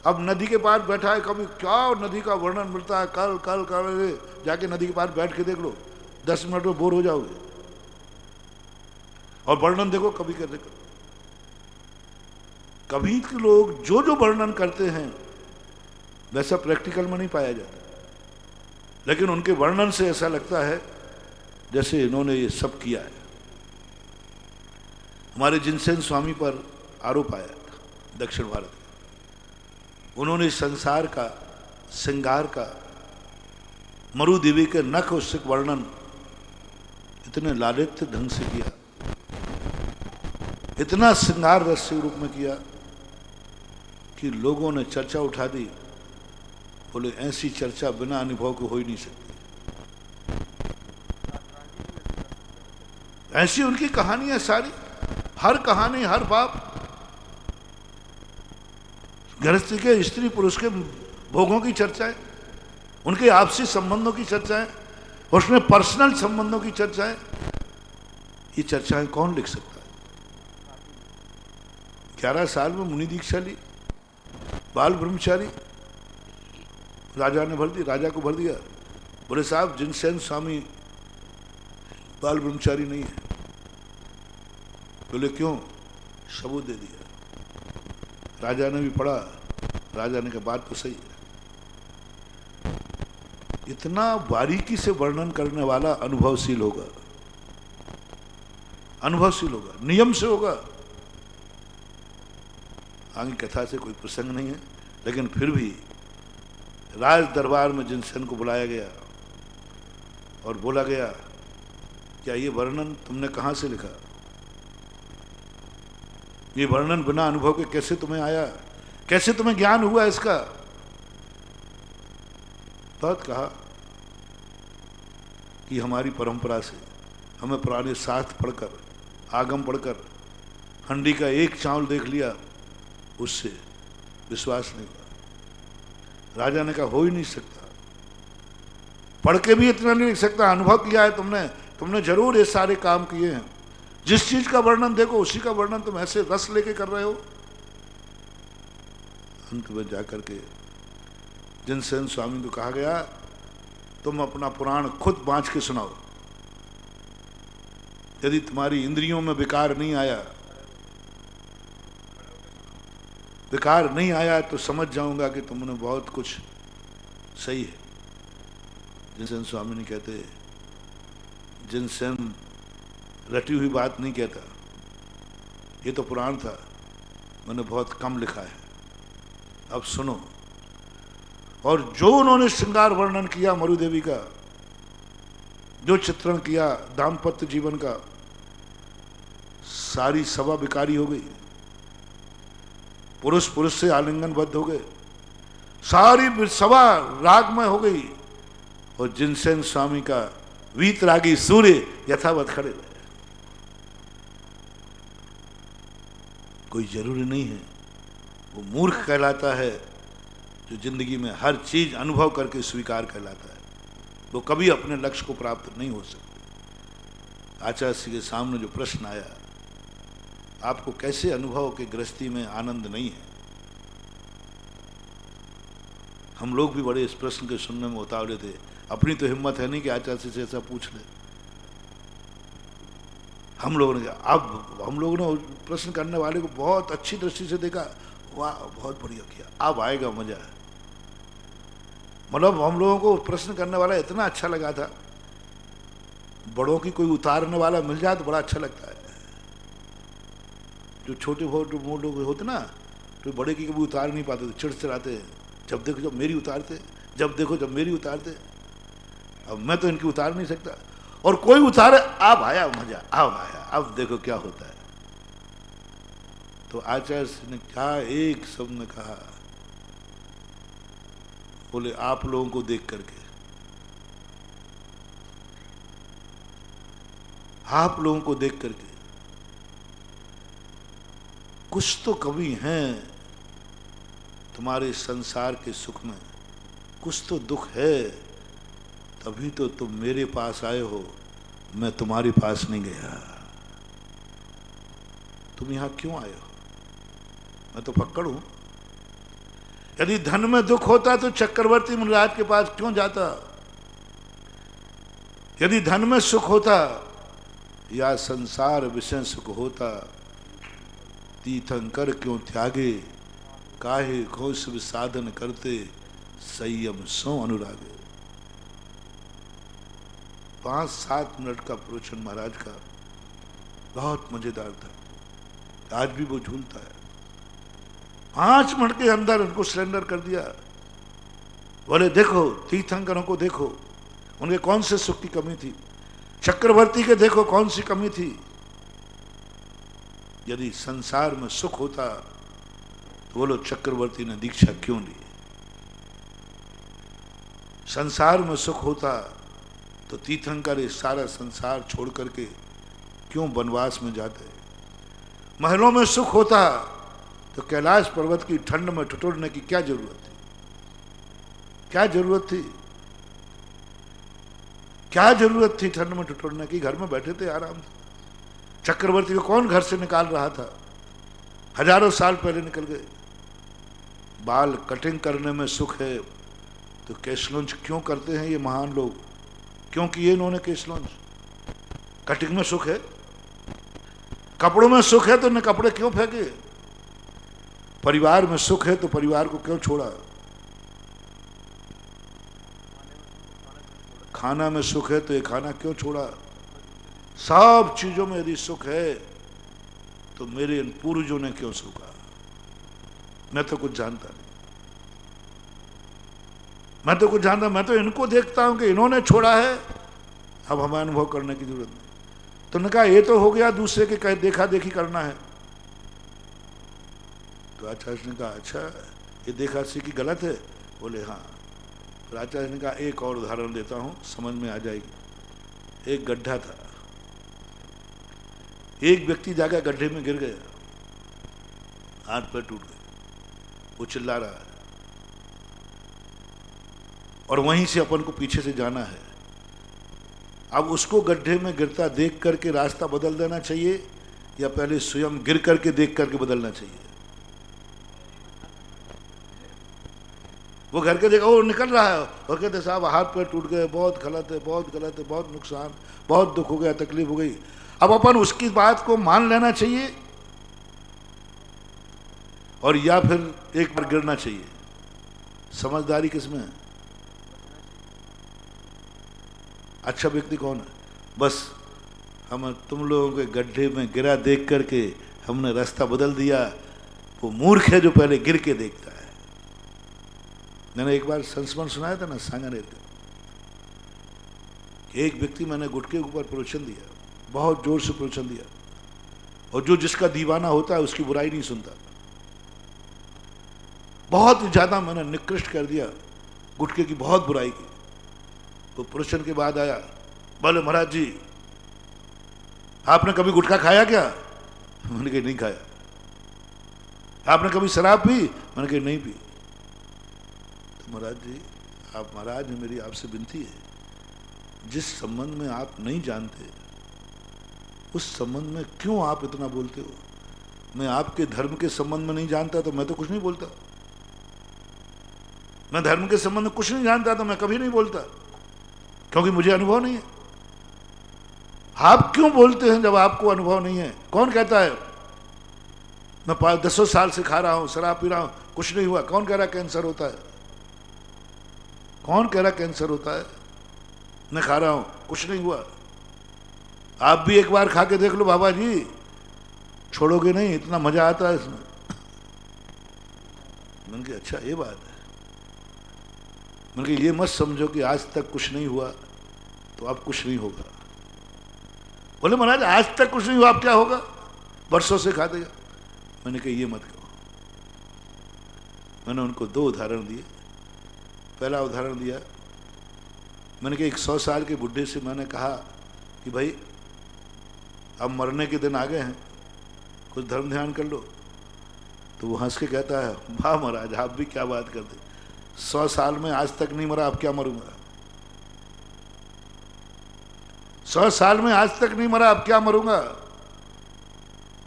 अब नदी के पार बैठा है कभी, क्या नदी का वर्णन मिलता है, कल कल कल, जाके नदी के पार बैठ के देख लो, 10 मिनट में बोर हो जाओगे। और वर्णन देखो कवि के, देखो कवि के लोग जो जो वर्णन करते हैं वैसा प्रैक्टिकल में नहीं पाया जाता, लेकिन उनके वर्णन से ऐसा लगता है जैसे इन्होंने ये सब किया है। हमारे जिनसेन स्वामी पर आरोप आया दक्षिण भारत का, उन्होंने संसार का श्रृंगार का मरुदेवी के नख उससे वर्णन इतने लालित्य ढंग से किया, इतना श्रृंगार रस के रूप में किया कि लोगों ने चर्चा उठा दी। बोले ऐसी चर्चा बिना अनुभव को हो ही नहीं सकती। ऐसी उनकी कहानियां सारी, हर कहानी हर बाप गृहस्थी के स्त्री पुरुष के भोगों की चर्चाएं, उनके आपसी संबंधों की चर्चाएं, उसमें पर्सनल संबंधों की चर्चाएं। ये चर्चाएं कौन लिख सकता है? 11 साल में मुनि दीक्षा ली, बाल ब्रह्मचारी, राजा ने भर दी, राजा को भर दिया। बोले साहब जिनसेन स्वामी बाल ब्रह्मचारी नहीं है। बोले क्यों? सबूत दे दिया। राजा ने भी पढ़ा, राजा ने कहा बात तो सही है। इतना बारीकी से वर्णन करने वाला अनुभवशील होगा, अनुभवशील होगा, नियम से होगा। आगे कथा से कोई प्रसंग नहीं है, लेकिन फिर भी राज दरबार में जिनसेन को बुलाया गया और बोला गया क्या ये वर्णन तुमने कहाँ से लिखा? ये वर्णन बिना अनुभव के कैसे तुम्हें आया? कैसे तुम्हें ज्ञान हुआ इसका? बहुत कहा कि हमारी परंपरा से हमें पुराने शास्त्र पढ़कर, आगम पढ़कर, हंडी का एक चावल देख लिया, उससे विश्वास नहीं हुआ। राजा ने कहा हो ही नहीं सकता, पढ़ के भी इतना नहीं लिख सकता, अनुभव किया है तुमने, तुमने जरूर ये सारे काम किए हैं, जिस चीज का वर्णन देखो उसी का वर्णन तुम ऐसे रस लेके कर रहे हो। अंत में जाकर के जिनसेन स्वामी को कहा गया तुम अपना पुराण खुद बांच के सुनाओ, यदि तुम्हारी इंद्रियों में विकार नहीं आया, विकार नहीं आया तो समझ जाऊंगा कि तुमने बहुत कुछ सही है। जिनसेन स्वामी ने कहते, जिनसेन रटी हुई बात नहीं कहता, ये तो पुराण था, मैंने बहुत कम लिखा है, अब सुनो। और जो उन्होंने श्रृंगार वर्णन किया मरु देवी का, जो चित्रण किया दाम्पत्य जीवन का, सारी सभा विकारी हो गई, पुरुष पुरुष से आलिंगनबद्ध हो गए, सारी सभा रागमय हो गई, और जिनसेन स्वामी का वीतरागी सूर्य यथावत खड़े रहे। कोई जरूरी नहीं है, वो मूर्ख कहलाता है जो जिंदगी में हर चीज अनुभव करके स्वीकार कहलाता है, वो कभी अपने लक्ष्य को प्राप्त नहीं हो सकते। आचार्य जी के सामने जो प्रश्न आया, आपको कैसे अनुभव के गृहस्थी में आनंद नहीं है? हम लोग भी बड़े इस प्रश्न के सुनने में उतावले थे, अपनी तो हिम्मत है नहीं कि आचार्य से ऐसा पूछ ले। हम लोगों ने, अब हम लोगों ने प्रश्न करने वाले को बहुत अच्छी दृष्टि से देखा, वाह बहुत बढ़िया किया, अब आएगा मजा। मतलब हम लोगों को प्रश्न करने वाला इतना अच्छा लगा था, बड़ों की कोई उतारने वाला मिल जाए तो बड़ा अच्छा लगता है। जो छोटे बहुत लोग होते ना, तो बड़े की कभी उतार नहीं पाते, चिड़चिड़ाते, जब देखो जब मेरी उतारते, जब देखो जब मेरी उतारते, अब मैं तो इनकी उतार नहीं सकता, और कोई उतारे अब आया मजा, अब आया, अब देखो क्या होता है। तो आचार्य ने क्या एक शब्द ने कहा, बोले आप लोगों को देख करके, आप लोगों को देख करके कुछ तो कमी है तुम्हारे संसार के सुख में, कुछ तो दुख है, तभी तो तुम मेरे पास आए हो, मैं तुम्हारे पास नहीं गया। तुम यहां क्यों आए हो? मैं तो पक्कड़ हूं। यदि धन में दुख होता तो चक्रवर्ती मुनिराज के पास क्यों जाता? यदि धन में सुख होता या संसार विषय सुख होता, तीर्थंकर क्यों त्यागे, काहे घोष साधन करते, संयम सो अनुरागे। 5-7 मिनट का प्रवचन महाराज का बहुत मजेदार था, आज भी वो झूलता है। 5 मिनट के अंदर उनको सरेंडर कर दिया। बोले देखो तीर्थंकरों को देखो, उनके कौन से सुख की कमी थी, चक्रवर्ती के देखो कौन सी कमी थी। यदि संसार में सुख होता तो बोलो चक्रवर्ती ने दीक्षा क्यों ली? संसार में सुख होता तो तीर्थंकर ये सारा संसार छोड़ करके क्यों वनवास में जाते? महलों में सुख होता तो कैलाश पर्वत की ठंड में ठिठुरने की क्या जरूरत थी? क्या जरूरत थी? क्या जरूरत थी ठंड में ठिठुरने की? घर में बैठे थे आराम से। चक्रवर्ती को कौन घर से निकाल रहा था? हजारों साल पहले निकल गए। बाल कटिंग करने में सुख है तो केशलुंज क्यों करते हैं ये महान लोग? क्यों किए इन्होंने केशलुंज? कटिंग में सुख है, कपड़ों में सुख है तो इन्हें कपड़े क्यों फेंके? परिवार में सुख है तो परिवार को क्यों छोड़ा? खाना में सुख है तो ये खाना क्यों छोड़ा? सब चीजों में यदि सुख है तो मेरे इन पूर्वजों ने क्यों सूखा? मैं तो कुछ जानता नहीं, मैं तो कुछ जानता, मैं तो इनको देखता हूं कि इन्होंने छोड़ा है, अब हमें अनुभव करने की जरूरत नहीं। तो उन्होंने कहा ये तो हो गया, दूसरे के कहे देखा देखी करना है। तो आचार्य ने कहा अच्छा ये देखा देखी गलत है? बोले हाँ। फिर आचार्य ने कहा एक और उदाहरण देता हूं, समझ में आ जाएगी। एक गड्ढा था, एक व्यक्ति जाकर गड्ढे में गिर गया, हाथ पैर टूट गए। वो चिल्ला रहा है, और वहीं से अपन को पीछे से जाना है। अब उसको गड्ढे में गिरता देख करके रास्ता बदल देना चाहिए, या पहले स्वयं गिर करके देख करके बदलना चाहिए? वो घर के देखा, वो निकल रहा है और कहते साहब हाथ पैर टूट गए, बहुत गलत है, बहुत गलत है, बहुत नुकसान, बहुत दुख हो गया, तकलीफ हो गई। अब अपन उसकी बात को मान लेना चाहिए और या फिर एक बार गिरना चाहिए? समझदारी किसमें है? अच्छा व्यक्ति कौन है? बस हम तुम लोगों के गड्ढे में गिरा देख करके हमने रास्ता बदल दिया। वो मूर्ख है जो पहले गिर के देखता है। मैंने एक बार संस्मरण सुनाया था ना सांगानेर का, एक व्यक्ति, मैंने गुटके के ऊपर प्रवचन दिया, बहुत जोर से प्रवचन दिया, और जो जिसका दीवाना होता है उसकी बुराई नहीं सुनता। बहुत ज्यादा मैंने निकृष्ट कर दिया, गुटके की बहुत बुराई की। तो प्रवचन के बाद आया, बोले महाराज जी आपने कभी गुटखा खाया क्या? मैंने कहा नहीं खाया। आपने कभी शराब पी? मैंने कहा नहीं पी। तो महाराज जी, आप महाराज ने, मेरी आपसे विनती है, जिस संबंध में आप नहीं जानते उस संबंध में क्यों आप इतना बोलते हो? मैं आपके धर्म के संबंध में नहीं जानता तो मैं तो कुछ नहीं बोलता। मैं धर्म के संबंध में कुछ नहीं जानता तो मैं कभी नहीं बोलता, क्योंकि मुझे अनुभव नहीं है। आप क्यों बोलते हैं जब आपको अनुभव नहीं है? कौन कहता है मैं 10 साल से खा रहा हूं, शराब पी रहा हूं, कुछ नहीं हुआ? कौन कह रहा कैंसर होता है? कौन कह रहा कैंसर होता है? मैं खा रहा हूं, कुछ नहीं हुआ। आप भी एक बार खा के देख लो बाबा जी, छोड़ोगे नहीं, इतना मजा आता है इसमें। मैंने कहा अच्छा ये बात है। मैंने कहा ये मत समझो कि आज तक कुछ नहीं हुआ तो अब कुछ नहीं होगा। बोले महाराज आज तक कुछ नहीं हुआ, अब क्या होगा? वर्षों से खा देगा। मैंने कहा ये मत कहो। मैंने उनको 2 उदाहरण दिए। पहला उदाहरण दिया, मैंने कहा 100 साल के बुढ़े से मैंने कहा कि भाई अब मरने के दिन आ गए हैं, कुछ धर्म ध्यान कर लो। तो वो हंस के कहता है वाह महाराज आप भी क्या बात करते, 100 साल में आज तक नहीं मरा, अब क्या मरूंगा? 100 साल में आज तक नहीं मरा, अब क्या मरूंगा?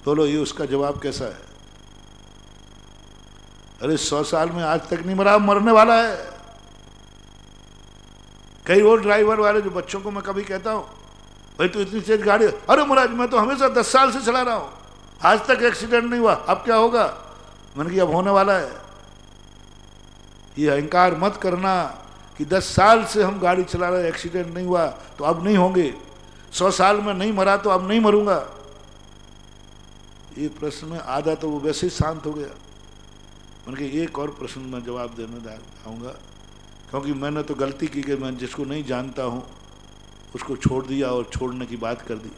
बोलो ये उसका जवाब कैसा है? अरे 100 साल में आज तक नहीं मरा, अब मरने वाला है। कई वो ड्राइवर वाले जो बच्चों को मैं कभी कहता हूं भाई तू इतनी तेज गाड़ी, अरे महाराज मैं तो हमेशा 10 साल से चला रहा हूं, आज तक एक्सीडेंट नहीं हुआ, अब क्या होगा? मैंने कहा अब होने वाला है। ये अहंकार मत करना कि 10 साल से हम गाड़ी चला रहे, एक्सीडेंट नहीं हुआ तो अब नहीं होंगे, 100 साल में नहीं मरा तो अब नहीं मरूंगा। ये प्रश्न में आधा तो वो वैसे ही शांत हो गया। मैंने कहा एक और प्रश्न में जवाब देने आऊँगा, क्योंकि मैंने तो गलती की कि मैं जिसको नहीं जानता हूँ उसको छोड़ दिया और छोड़ने की बात कर दी।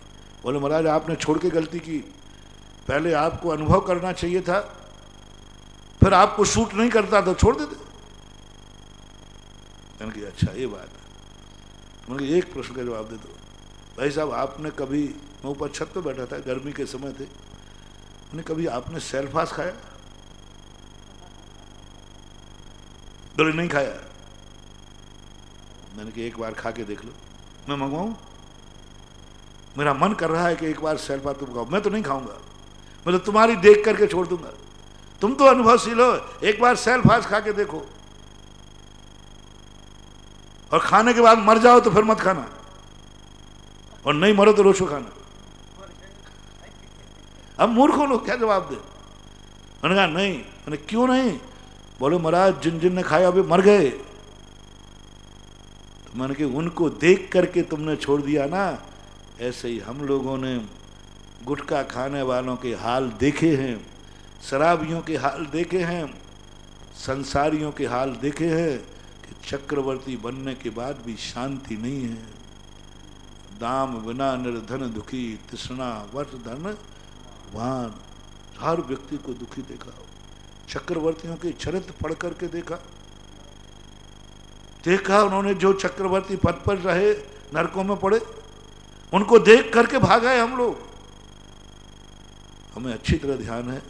बोले महाराज आपने छोड़ के गलती की, पहले आपको अनुभव करना चाहिए था, फिर आपको शूट नहीं करता तो छोड़ देते। मैंने कहा अच्छा ये बात है। मैंने कहा एक प्रश्न का जवाब दे दो। भाई साहब आपने कभी, मैं ऊपर छत पे बैठा था, गर्मी के समय थे, मैंने कभी आपने सेल्फास खाया? बोले नहीं खाया। मैंने कहा एक बार खा के देख लो, मैं मंगवाऊं? मेरा मन कर रहा है कि एक बार सेल्फास तुम खाओ। मैं तो नहीं खाऊंगा, मैं तो तुम्हारी देख करके छोड़ दूंगा। तुम तो अनुभवशील हो, एक बार सेल्फास खा के देखो, और खाने के बाद मर जाओ तो फिर मत खाना, और नहीं मरो तो रोशो खाना। अब मूर्खों लोग क्या जवाब दे? मैंने कहा नहीं। मैंने क्यों नहीं? बोलो महाराज जिन जिन ने खाया अभी मर गए। तो मैंने कहा उनको देख करके तुमने छोड़ दिया ना, ऐसे ही हम लोगों ने गुटखा खाने वालों के हाल देखे हैं, शराबियों के हाल देखे हैं, संसारियों के हाल देखे हैं कि चक्रवर्ती बनने के बाद भी शांति नहीं है। दाम बिना निर्धन दुखी, तृष्णा वर्ष धन वान। हर व्यक्ति को दुखी देखा, चक्रवर्तियों के चरित्र पढ़ करके देखा उन्होंने जो चक्रवर्ती पद पर रहे नरकों में पड़े, उनको देख करके भागा है हम लोग। हमें अच्छी तरह ध्यान है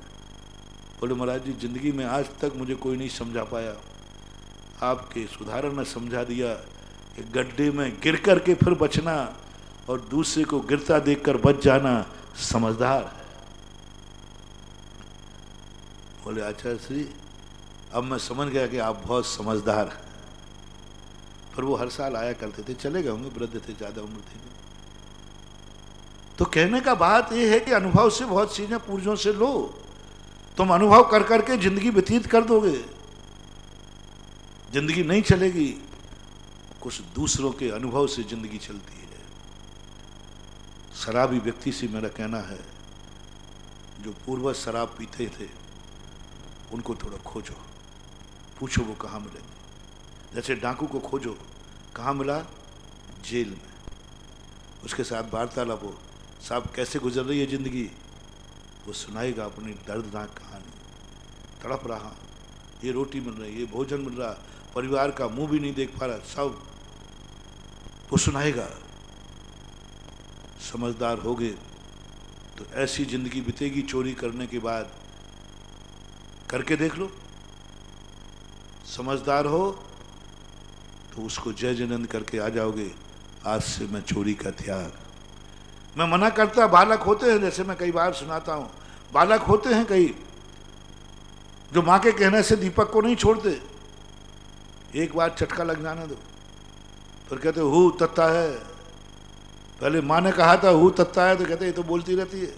बोले महाराज जी जिंदगी में आज तक मुझे कोई नहीं समझा पाया, आपके इस उदाहरण ने समझा दिया कि गड्ढे में गिर कर के फिर बचना और दूसरे को गिरता देखकर बच जाना समझदार है। बोले आचार्य श्री अब मैं समझ गया कि आप बहुत समझदार हैं। पर वो हर साल आया करते थे, चले गए होंगे, वृद्ध थे, ज्यादा उम्र थी। तो कहने का बात यह है कि अनुभव से बहुत चीजें पूर्वजों से लो, तुम अनुभव कर करके जिंदगी व्यतीत कर दोगे, जिंदगी नहीं चलेगी, कुछ दूसरों के अनुभव से जिंदगी चलती है। शराबी व्यक्ति से मेरा कहना है, जो पूर्वज शराब पीते थे उनको थोड़ा खोजो, पूछो वो कहाँ मिलेंगे। जैसे डाकू को खोजो, कहाँ मिला? जेल में। उसके साथ वार्तालाप हो, साहब कैसे गुजर रही है जिंदगी, वो सुनाएगा अपनी दर्दनाक कहानी। तड़प रहा, ये रोटी मिल रही, ये भोजन मिल रहा, परिवार का मुंह भी नहीं देख पा रहा, सब वो सुनाएगा। समझदार होगे तो ऐसी जिंदगी बीतेगी चोरी करने के बाद, करके देख लो। समझदार हो तो उसको जय जयनंद करके आ जाओगे, आज से मैं चोरी का त्याग। मैं मना करता, बालक होते हैं, जैसे मैं कई बार सुनाता हूं, बालक होते हैं कई जो मां के कहने से दीपक को नहीं छोड़ते, एक बार चटका लग जाने दो, फिर कहते हु तत्ता है। पहले मां ने कहा था हु तत्ता है, तो कहते ये तो बोलती रहती है।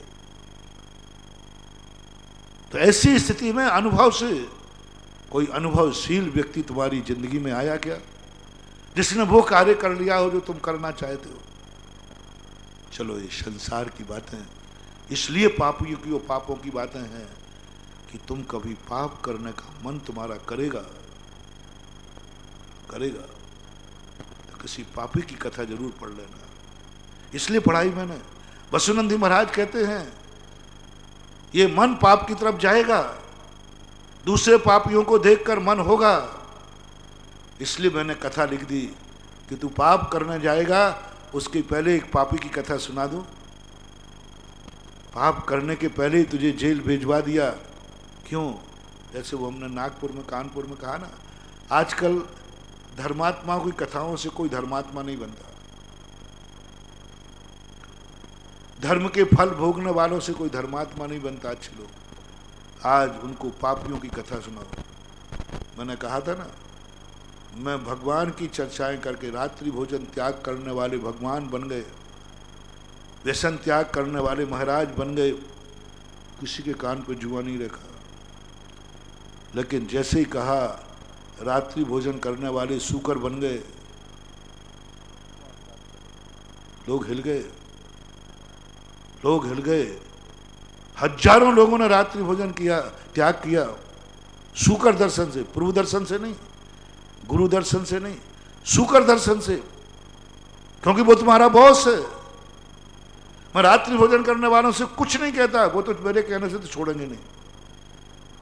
तो ऐसी स्थिति में अनुभव से कोई अनुभवशील व्यक्ति तुम्हारी जिंदगी में आया क्या, जिसने वो कार्य कर लिया हो जो तुम करना चाहते हो। चलो ये संसार की बातें, इसलिए पापियों की वो पापों की बातें हैं कि तुम कभी पाप करने का मन तुम्हारा करेगा तो किसी पापी की कथा जरूर पढ़ लेना। इसलिए पढ़ाई मैंने। वसुनंदी महाराज कहते हैं ये मन पाप की तरफ जाएगा, दूसरे पापियों को देखकर मन होगा, इसलिए मैंने कथा लिख दी कि तू पाप करने जाएगा, उसके पहले एक पापी की कथा सुना दूं। पाप करने के पहले ही तुझे जेल भेजवा दिया, क्यों? जैसे वो हमने नागपुर में, कानपुर में कहा ना, आजकल धर्मात्माओं की कथाओं से कोई धर्मात्मा नहीं बनता, धर्म के फल भोगने वालों से कोई धर्मात्मा नहीं बनता। अच्छे लोग आज उनको पापियों की कथा सुनाओ। मैंने कहा था ना, मैं भगवान की चर्चाएं करके रात्रि भोजन त्याग करने वाले भगवान बन गए, व्यसन त्याग करने वाले महाराज बन गए, किसी के कान पे जुआ नहीं रखा। लेकिन जैसे ही कहा रात्रि भोजन करने वाले सूकर बन गए, लोग हिल गए, लोग हिल गए। हजारों लोगों ने रात्रि भोजन किया, त्याग किया, सूकर दर्शन से, प्रभु दर्शन से नहीं, गुरु दर्शन से नहीं, सूकर दर्शन से, क्योंकि वो तुम्हारा बॉस है। मैं रात्रि भोजन करने वालों से कुछ नहीं कहता, वो तो मेरे कहने से तो छोड़ेंगे नहीं,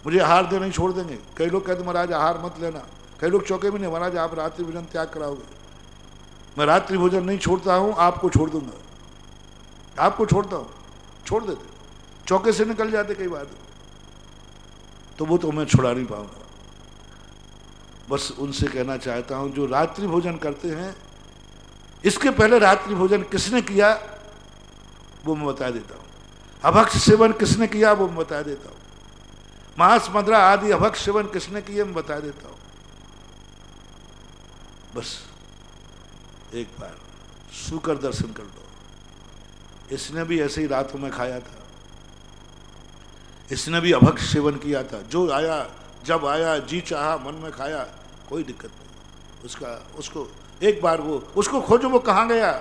मुझे आहार देना ही छोड़ देंगे। कई लोग कहते महाराज आहार मत लेना, कई लोग चौके भी नहीं, महाराज आप रात्रि भोजन त्याग कराओगे। मैं रात्रि भोजन नहीं छोड़ता हूं, आपको छोड़ दूंगा, आपको छोड़ता हूं, छोड़ देते, चौके से निकल जाते कई बार, तो वो तो मैं छुड़ा नहीं पाऊंगा। बस उनसे कहना चाहता हूं जो रात्रि भोजन करते हैं, इसके पहले रात्रि भोजन किसने किया वो मैं बता देता हूं, अभक्ष सेवन किसने किया वो मैं बता देता हूं, मांस मदिरा आदि अभक्ष सेवन किसने किए मैं बता देता हूं। बस एक बार सूकर दर्शन कर लो। इसने भी ऐसे ही रातों में खाया था, इसने भी अभक्ष सेवन किया था, जो आया जब आया जी चाहा मन में खाया, कोई दिक्कत नहीं। उसको एक बार वो उसको खोजो, वो कहाँ गया,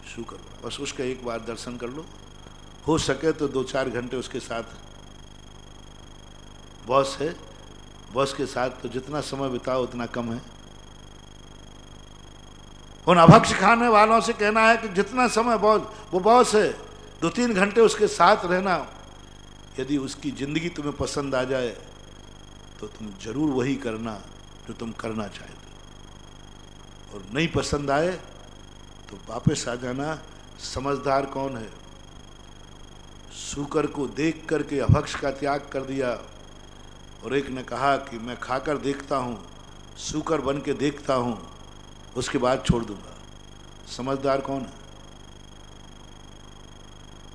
शुक्र, बस उसका एक बार दर्शन कर लो। हो सके तो 2-4 घंटे उसके साथ, बॉस है, बॉस के साथ तो जितना समय बिताओ उतना कम है। उन अभक्ष खाने वालों से कहना है कि जितना समय बॉस, वो बॉस है, 2-3 घंटे उसके साथ रहना। यदि उसकी जिंदगी तुम्हें पसंद आ जाए तो तुम जरूर वही करना जो तुम करना चाहते हो, और नहीं पसंद आए तो वापस आ जाना। समझदार कौन है? सूकर को देख करके अभक्ष का त्याग कर दिया, और एक ने कहा कि मैं खाकर देखता हूँ, सूकर बन के देखता हूँ, उसके बाद छोड़ दूंगा। समझदार कौन है?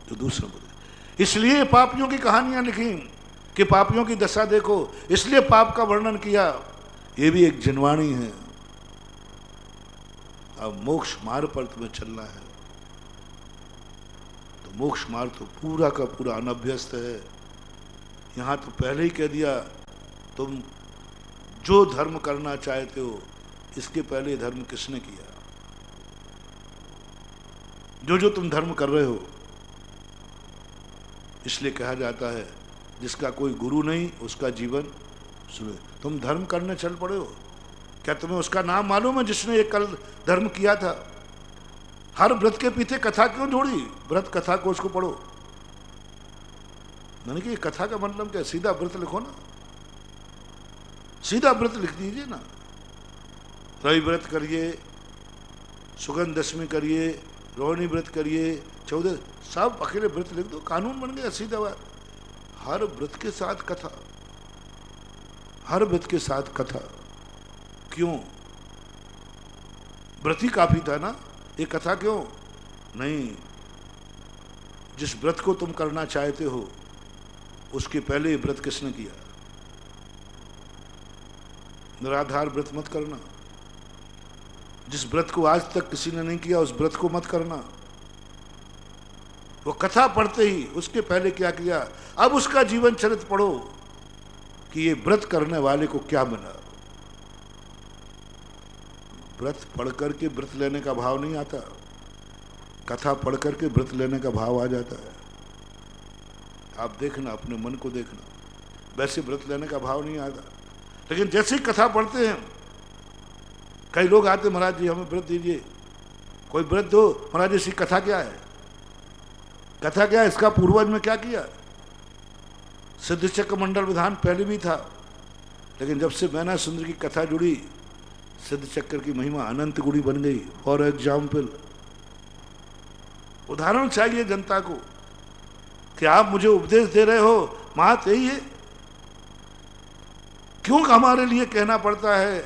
जो दूसरों को दे। इसलिए पापियों की कहानियां लिखी कि पापियों की दशा देखो, इसलिए पाप का वर्णन किया। ये भी एक जिनवाणी है। अब मोक्ष मार्ग पर तुम्हें चलना है, तो मोक्ष मार्ग तो पूरा का पूरा अनभ्यस्त है। यहां तो पहले ही कह दिया, तुम जो धर्म करना चाहते हो, इसके पहले धर्म किसने किया? जो तुम धर्म कर रहे हो। इसलिए कहा जाता है, जिसका कोई गुरु नहीं उसका जीवन सुने। तुम धर्म करने चल पड़े हो, क्या तुम्हें उसका नाम मालूम है जिसने ये कल धर्म किया था? हर व्रत के पीछे कथा क्यों जोड़ी? व्रत कथा को उसको पढ़ो। मैंने कि कथा का मतलब क्या? सीधा व्रत लिखो ना, सीधा व्रत लिख दीजिए ना। रवि व्रत करिए, सुगंध दशमी करिए, रोहिणी व्रत करिए, 14 सब अकेले व्रत लिख दो, कानून बन गया सीधा बात। हर व्रत के साथ कथा, हर व्रत के साथ कथा। क्यों? व्रत ही काफी था ना, ये कथा क्यों? नहीं, जिस व्रत को तुम करना चाहते हो उसके पहले व्रत किसने किया? निराधार व्रत मत करना। जिस व्रत को आज तक किसी ने नहीं किया उस व्रत को मत करना। वो कथा पढ़ते ही उसके पहले क्या किया, अब उसका जीवन चरित्र पढ़ो कि ये व्रत करने वाले को क्या मिला। व्रत पढ़ करके व्रत लेने का भाव नहीं आता, कथा पढ़ करके व्रत लेने का भाव आ जाता है। आप देखना, अपने मन को देखना, वैसे व्रत लेने का भाव नहीं आता। लेकिन जैसे ही कथा पढ़ते हैं, कई लोग आते, महाराज जी हमें व्रत दीजिए, कोई व्रत दो। महाराज जी इसकी कथा क्या है? कथा क्या है? इसका पूर्वज में क्या किया? सिद्ध चक्र मंडल विधान पहले भी था, लेकिन जब से मैना सुंदर की कथा जुड़ी, सिद्ध चक्र की महिमा अनंत गुणी बन गई। फॉर एग्जाम्पल, उदाहरण चाहिए जनता को कि आप मुझे उपदेश दे रहे हो, बात यही है। क्यों हमारे लिए कहना पड़ता है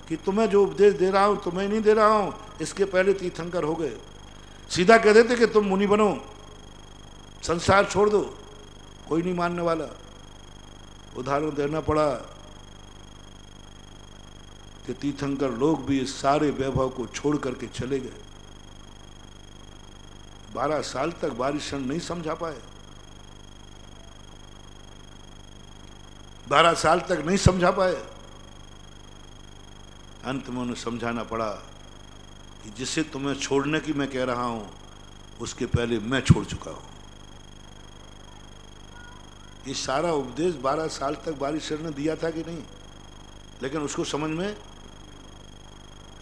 कि तुम्हें जो उपदेश दे रहा हूं तुम्हें नहीं दे रहा हूं, इसके पहले तीर्थंकर हो गए। सीधा कह देते कि तुम मुनि बनो, संसार छोड़ दो, कोई नहीं मानने वाला। उदाहरण देना पड़ा कि तीर्थंकर लोग भी इस सारे वैभव को छोड़ करके चले गए। 12 साल तक बारिशण नहीं समझा पाए, 12 साल तक नहीं समझा पाए। अंत में उन्हें समझाना पड़ा कि जिसे तुम्हें छोड़ने की मैं कह रहा हूं उसके पहले मैं छोड़ चुका हूं। ये सारा उपदेश 12 साल तक बारिशर ने दिया था कि नहीं, लेकिन उसको समझ में।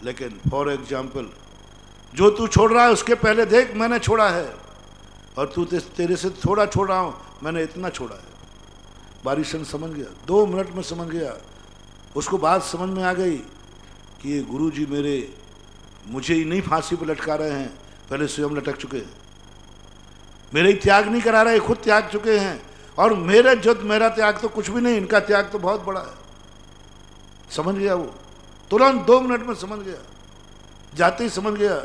लेकिन फॉर एग्जाम्पल, जो तू छोड़ रहा है उसके पहले देख मैंने छोड़ा है, और तू तेरे से थोड़ा छोड़ रहा हूं, मैंने इतना छोड़ा है। बारिशर समझ गया, 2 मिनट में समझ गया। उसको बात समझ में आ गई कि ये गुरु जी मुझे ही नहीं फांसी पर लटका रहे हैं, पहले स्वयं लटक चुके हैं। मेरे ही त्याग नहीं करा रहे, खुद त्याग चुके हैं। और मेरा त्याग तो कुछ भी नहीं, इनका त्याग तो बहुत बड़ा है। समझ गया वो, तुरंत 2 मिनट में समझ गया, जाते ही समझ गया।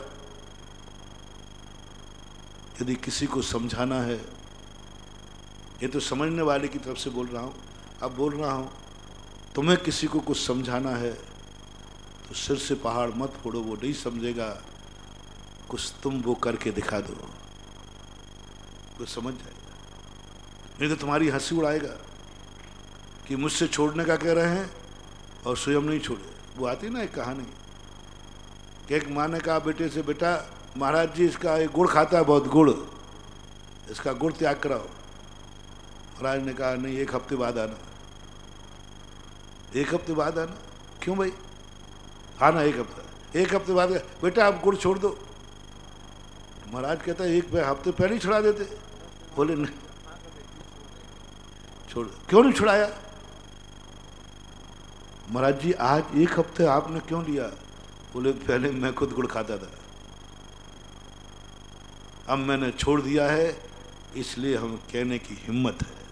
यदि किसी को समझाना है, ये तो समझने वाले की तरफ से बोल रहा हूं, अब बोल रहा हूं, तुम्हें किसी को कुछ समझाना है तो सिर से पहाड़ मत फोड़ो, वो नहीं समझेगा, कुछ तुम वो करके दिखा दो, वो समझ जाएगा। नहीं तो तुम्हारी हंसी उड़ाएगा कि मुझसे छोड़ने का कह रहे हैं और स्वयं नहीं छोड़े। वो आती ना एक कहानी कि एक माँ ने कहा बेटे से, बेटा महाराज जी इसका ये गुड़ खाता है बहुत, गुड़, इसका गुड़ त्याग कराओ। महाराज ने कहा नहीं, 1 हफ्ते बाद आना। 1 हफ्ते बाद आना? क्यों भाई? हाँ ना, 1 हफ्ता। 1 हफ्ते बाद बेटा आप गुड़ छोड़ दो। महाराज कहता है 1 हफ्ते पहले ही छुड़ा देते। बोले नहीं, छोड़। क्यों नहीं छुड़ाया? महाराज जी आज 1 हफ्ते आपने क्यों लिया? बोले पहले मैं खुद गुड़ खाता था, अब मैंने छोड़ दिया है, इसलिए हम कहने की हिम्मत है।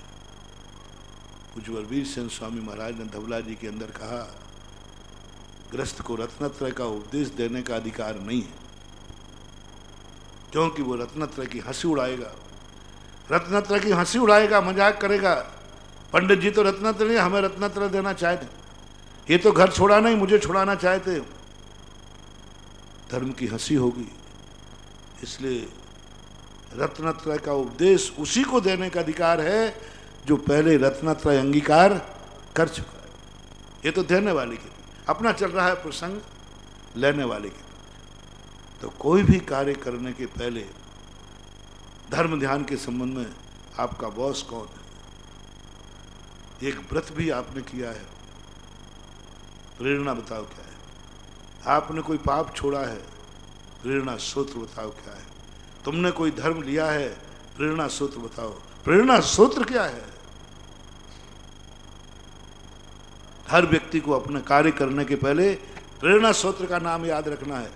उज्ज्वल वीर सेन स्वामी महाराज ने धवला जी के अंदर कहा, गृहस्थ को रत्नत्रय का उपदेश देने का अधिकार नहीं है, क्योंकि वो रत्नत्रय की हंसी उड़ाएगा, रत्नत्रय की हंसी उड़ाएगा, मजाक करेगा। पंडित जी तो रत्नत्रय नहीं, हमें रत्नत्रय देना चाहते, ये तो घर छोड़ा नहीं, मुझे छुड़ाना चाहते। धर्म की हंसी होगी। इसलिए रत्नत्रय का उपदेश उसी को देने का अधिकार है जो पहले रत्नत्रय अंगीकार कर चुका है। ये तो देने वाले के, अपना चल रहा है प्रसंग, लेने वाले के। तो कोई भी कार्य करने के पहले धर्म ध्यान के संबंध में आपका बॉस कौन है। एक व्रत भी आपने किया है, प्रेरणा बताओ क्या है। आपने कोई पाप छोड़ा है, प्रेरणा सूत्र बताओ क्या है। तुमने कोई धर्म लिया है, प्रेरणा सूत्र बताओ। प्रेरणा सूत्र क्या है। हर व्यक्ति को अपने कार्य करने के पहले प्रेरणा सूत्र का नाम याद रखना है,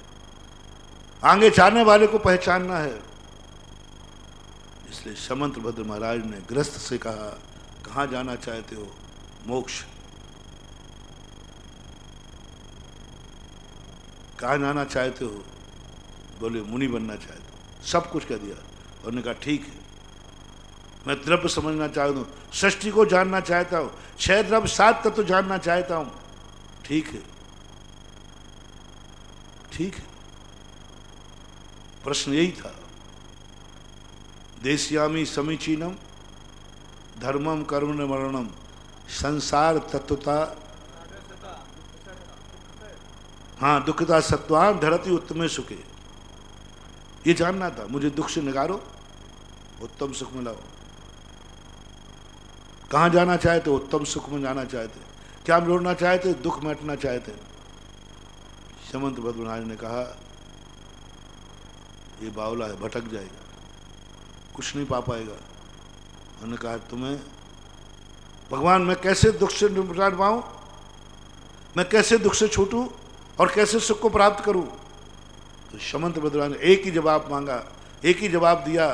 आगे चाहने वाले को पहचानना है। इसलिए समंत भद्र महाराज ने गृहस्थ से कहा, कहाँ जाना चाहते हो? मोक्ष। कहाँ जाना चाहते हो? बोले मुनि बनना चाहते हो। सब कुछ कह दिया। उन्होंने कहा ठीक है, मैं द्रव्य समझना चाहता हूँ, षष्ठी को जानना चाहता हूँ, 6 द्रव्य 7 तत्व जानना चाहता हूँ। ठीक है, ठीक है। प्रश्न यही था, देश्यामी समीचीनम धर्मम कर्म मरणम संसार तत्वता, हाँ दुखता सत्वान धरती उत्तमे सुखे। ये जानना था, मुझे दुख से निकालो, उत्तम सुख में लाओ। कहाँ जाना चाहते? उत्तम सुख में जाना चाहते। क्या जोड़ना चाहते? दुख मिटना चाहते। समंत भद्र महाराज ने कहा, ये बावला है, भटक जाएगा, कुछ नहीं पा पाएगा। उन्होंने कहा, तुम्हें भगवान मैं कैसे दुख से निपट पाऊं, मैं कैसे दुख से छूटूं और कैसे सुख को प्राप्त करूं? तो समंत भद्र ने एक ही जवाब मांगा, एक ही जवाब दिया।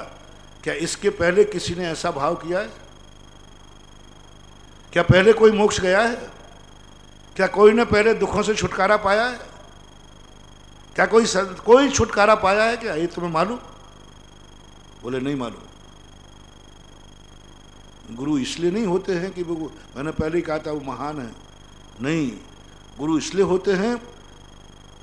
क्या इसके पहले किसी ने ऐसा भाव किया है? क्या पहले कोई मोक्ष गया है? क्या कोई ने पहले दुखों से छुटकारा पाया है? क्या कोई छुटकारा पाया है क्या? ये तुम्हें मालूम? बोले नहीं मालूम। गुरु इसलिए नहीं होते हैं कि वो, मैंने पहले ही कहा था वो महान है, नहीं। गुरु इसलिए होते हैं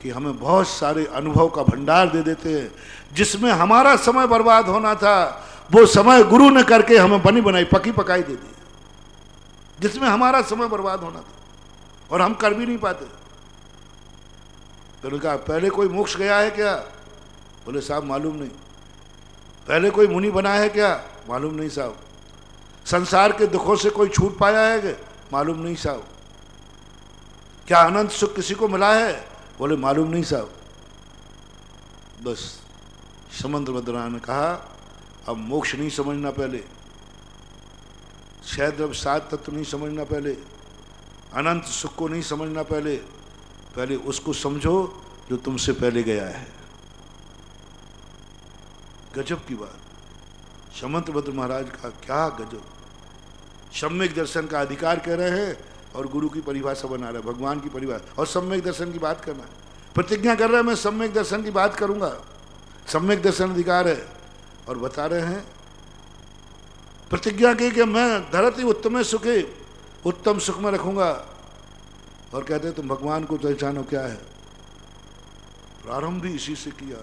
कि हमें बहुत सारे अनुभव का भंडार दे देते हैं। जिसमें हमारा समय बर्बाद होना था, वो समय गुरु ने करके हमें बनी बनाई पकी पकाई दे दी। जिसमें हमारा समय बर्बाद होना था और हम कर भी नहीं पाते। तो कहा, पहले कोई मोक्ष गया है क्या? बोले साहब मालूम नहीं। पहले कोई मुनि बना है क्या? मालूम नहीं साहब। संसार के दुखों से कोई छूट पाया है क्या? मालूम नहीं साहब। क्या अनंत सुख किसी को मिला है? बोले मालूम नहीं साहब। बस समंत भद्र ने कहा, अब मोक्ष नहीं समझना, पहले 6 द्रव्य 7 तत्व नहीं समझना, पहले अनंत सुख को नहीं समझना, पहले उसको समझो जो तुमसे पहले गया है। गजब की बात। समंत भद्र महाराज का क्या गजब। सम्यक दर्शन का अधिकार कह रहे हैं और गुरु की परिभाषा बना रहे हैं, भगवान की परिभाषा, और सम्यक दर्शन की बात करना है। प्रतिज्ञा कर रहे हैं मैं सम्यक दर्शन की बात करूंगा, सम्यक दर्शन अधिकार है। और बता रहे हैं प्रतिज्ञा की कि मैं धरती उत्तम सुखे, उत्तम सुख में रखूंगा। और कहते हैं तुम भगवान को पहचानो क्या है। प्रारंभ भी इसी से किया।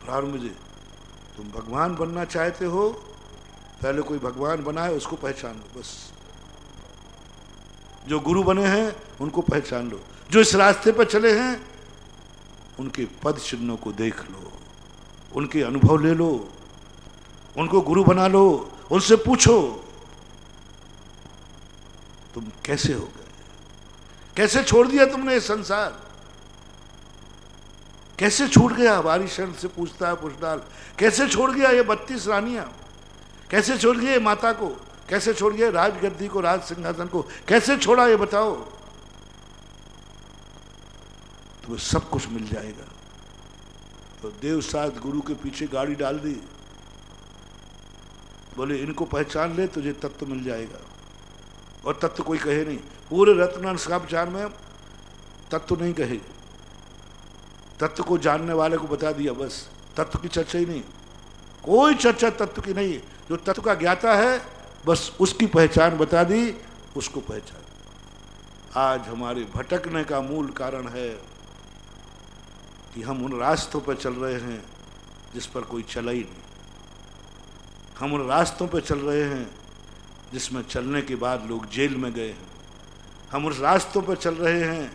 प्रारंभ जी, तुम भगवान बनना चाहते हो, पहले कोई भगवान बना है उसको पहचान लो। बस जो गुरु बने हैं उनको पहचान लो, जो इस रास्ते पर चले हैं उनके पद चिन्हों को देख लो, उनके अनुभव ले लो, उनको गुरु बना लो, उनसे पूछो तुम कैसे हो गए, कैसे छोड़ दिया तुमने ये संसार, कैसे छूट गया। हमारी शरण से पूछता है पुछडाल, कैसे छोड़ गया ये 32 रानियां, कैसे छोड़ गया माता को, कैसे छोड़ गया राजगद्दी को, राज सिंहासन को, कैसे छोड़ा ये बताओ। तुम्हें सब कुछ मिल जाएगा। तो देव साथ गुरु के पीछे गाड़ी डाल दी, बोले इनको पहचान ले तुझे तत्व मिल जाएगा। और तत्व कोई कहे नहीं, पूरे रत्नांश का विचार में तत्व नहीं कहे, तत्व को जानने वाले को बता दिया बस, तत्व की चर्चा ही नहीं, कोई चर्चा तत्व की नहीं। जो तत्व का ज्ञाता है बस उसकी पहचान बता दी, उसको पहचान। आज हमारे भटकने का मूल कारण है कि हम उन रास्तों पर चल रहे हैं जिस पर कोई चला ही नहीं। हम उन रास्तों पर चल रहे हैं जिसमें चलने के बाद लोग जेल में गए हैं। हम उस रास्तों पर चल रहे हैं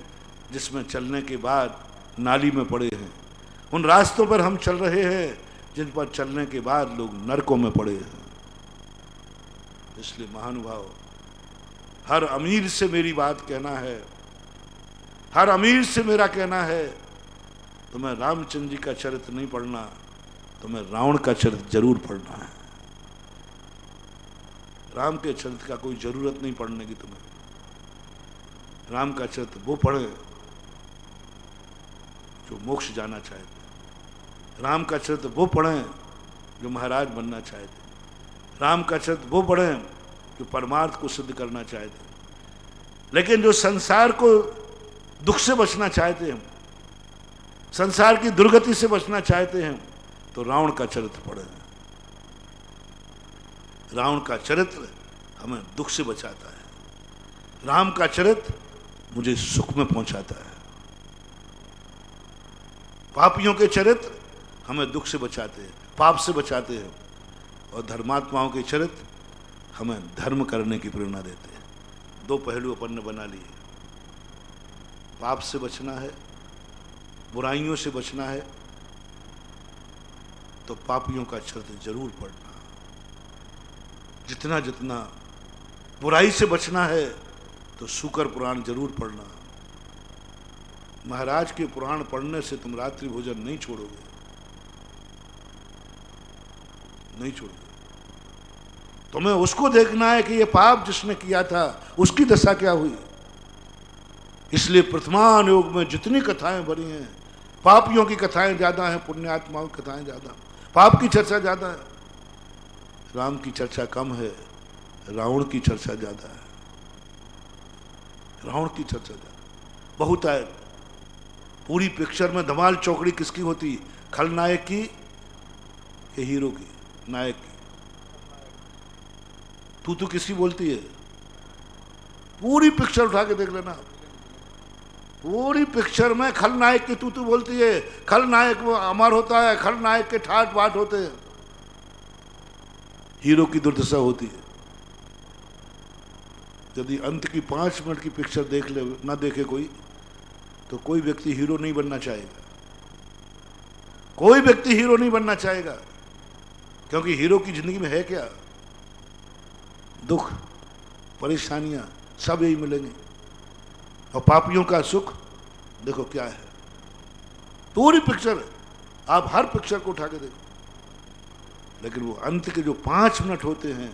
जिसमें चलने के बाद नाली में पड़े हैं। उन रास्तों पर हम चल रहे हैं जिन पर चलने के बाद लोग नरकों में पड़े हैं। इसलिए महानुभाव, हर अमीर से मेरी बात कहना है, हर अमीर से मेरा कहना है, तुम्हें रामचंद्र जी का चरित्र नहीं पढ़ना, तुम्हें रावण का चरित्र जरूर पढ़ना है। राम के चरित्र का कोई जरूरत नहीं पढ़ने की तुम्हें। राम का चरित्र वो पढ़े जो मोक्ष जाना चाहते, राम का चरित्र वो पढ़ें जो महाराज बनना चाहते, राम का चरित्र वो पढ़ें जो परमार्थ को सिद्ध करना चाहते। लेकिन जो संसार को दुख से बचना चाहते हैं, संसार की दुर्गति से बचना चाहते हैं, तो रावण का चरित्र पढ़ें। रावण का चरित्र हमें दुख से बचाता है, राम का चरित्र मुझे सुख में पहुंचाता है। पापियों के चरित्र हमें दुख से बचाते हैं, पाप से बचाते हैं, और धर्मात्माओं के चरित्र हमें धर्म करने की प्रेरणा देते हैं। दो पहलू अपन ने बना लिए, पाप से बचना है, बुराइयों से बचना है, तो पापियों का चरित्र जरूर पढ़ना। जितना जितना बुराई से बचना है तो शुकर पुराण जरूर पढ़ना। महाराज के पुराण पढ़ने से तुम रात्रि भोजन नहीं छोड़ोगे, नहीं छोड़ोगे। तुम्हें उसको देखना है कि ये पाप जिसने किया था उसकी दशा क्या हुई। इसलिए प्रथमान योग में जितनी कथाएं बनी हैं, पापियों की कथाएं ज्यादा हैं, पुण्यात्माओं की कथाएं ज्यादा, पाप की चर्चा ज्यादा है। राम की चर्चा कम है, रावण की चर्चा ज्यादा है। रावण की चर्चा ज्यादा बहुत है। पूरी पिक्चर में धमाल चौकड़ी किसकी होती, खलनायक की कि हीरो की, नायक की? तू किसकी बोलती है? पूरी पिक्चर उठा के देख लेना, पूरी पिक्चर में खलनायक की तू बोलती है। खलनायक वो अमर होता है, खलनायक के ठाट बाट होते हैं, हीरो की दुर्दशा होती है। यदि अंत की 5 मिनट की पिक्चर देख ले, ना देखे कोई, तो कोई व्यक्ति हीरो नहीं बनना चाहेगा, कोई व्यक्ति हीरो नहीं बनना चाहेगा। क्योंकि हीरो की जिंदगी में है क्या? दुख, परेशानियां, सब यही मिलेंगे। और पापियों का सुख देखो क्या है। पूरी पिक्चर, आप हर पिक्चर को उठा के देखो, लेकिन वो अंत के जो 5 मिनट होते हैं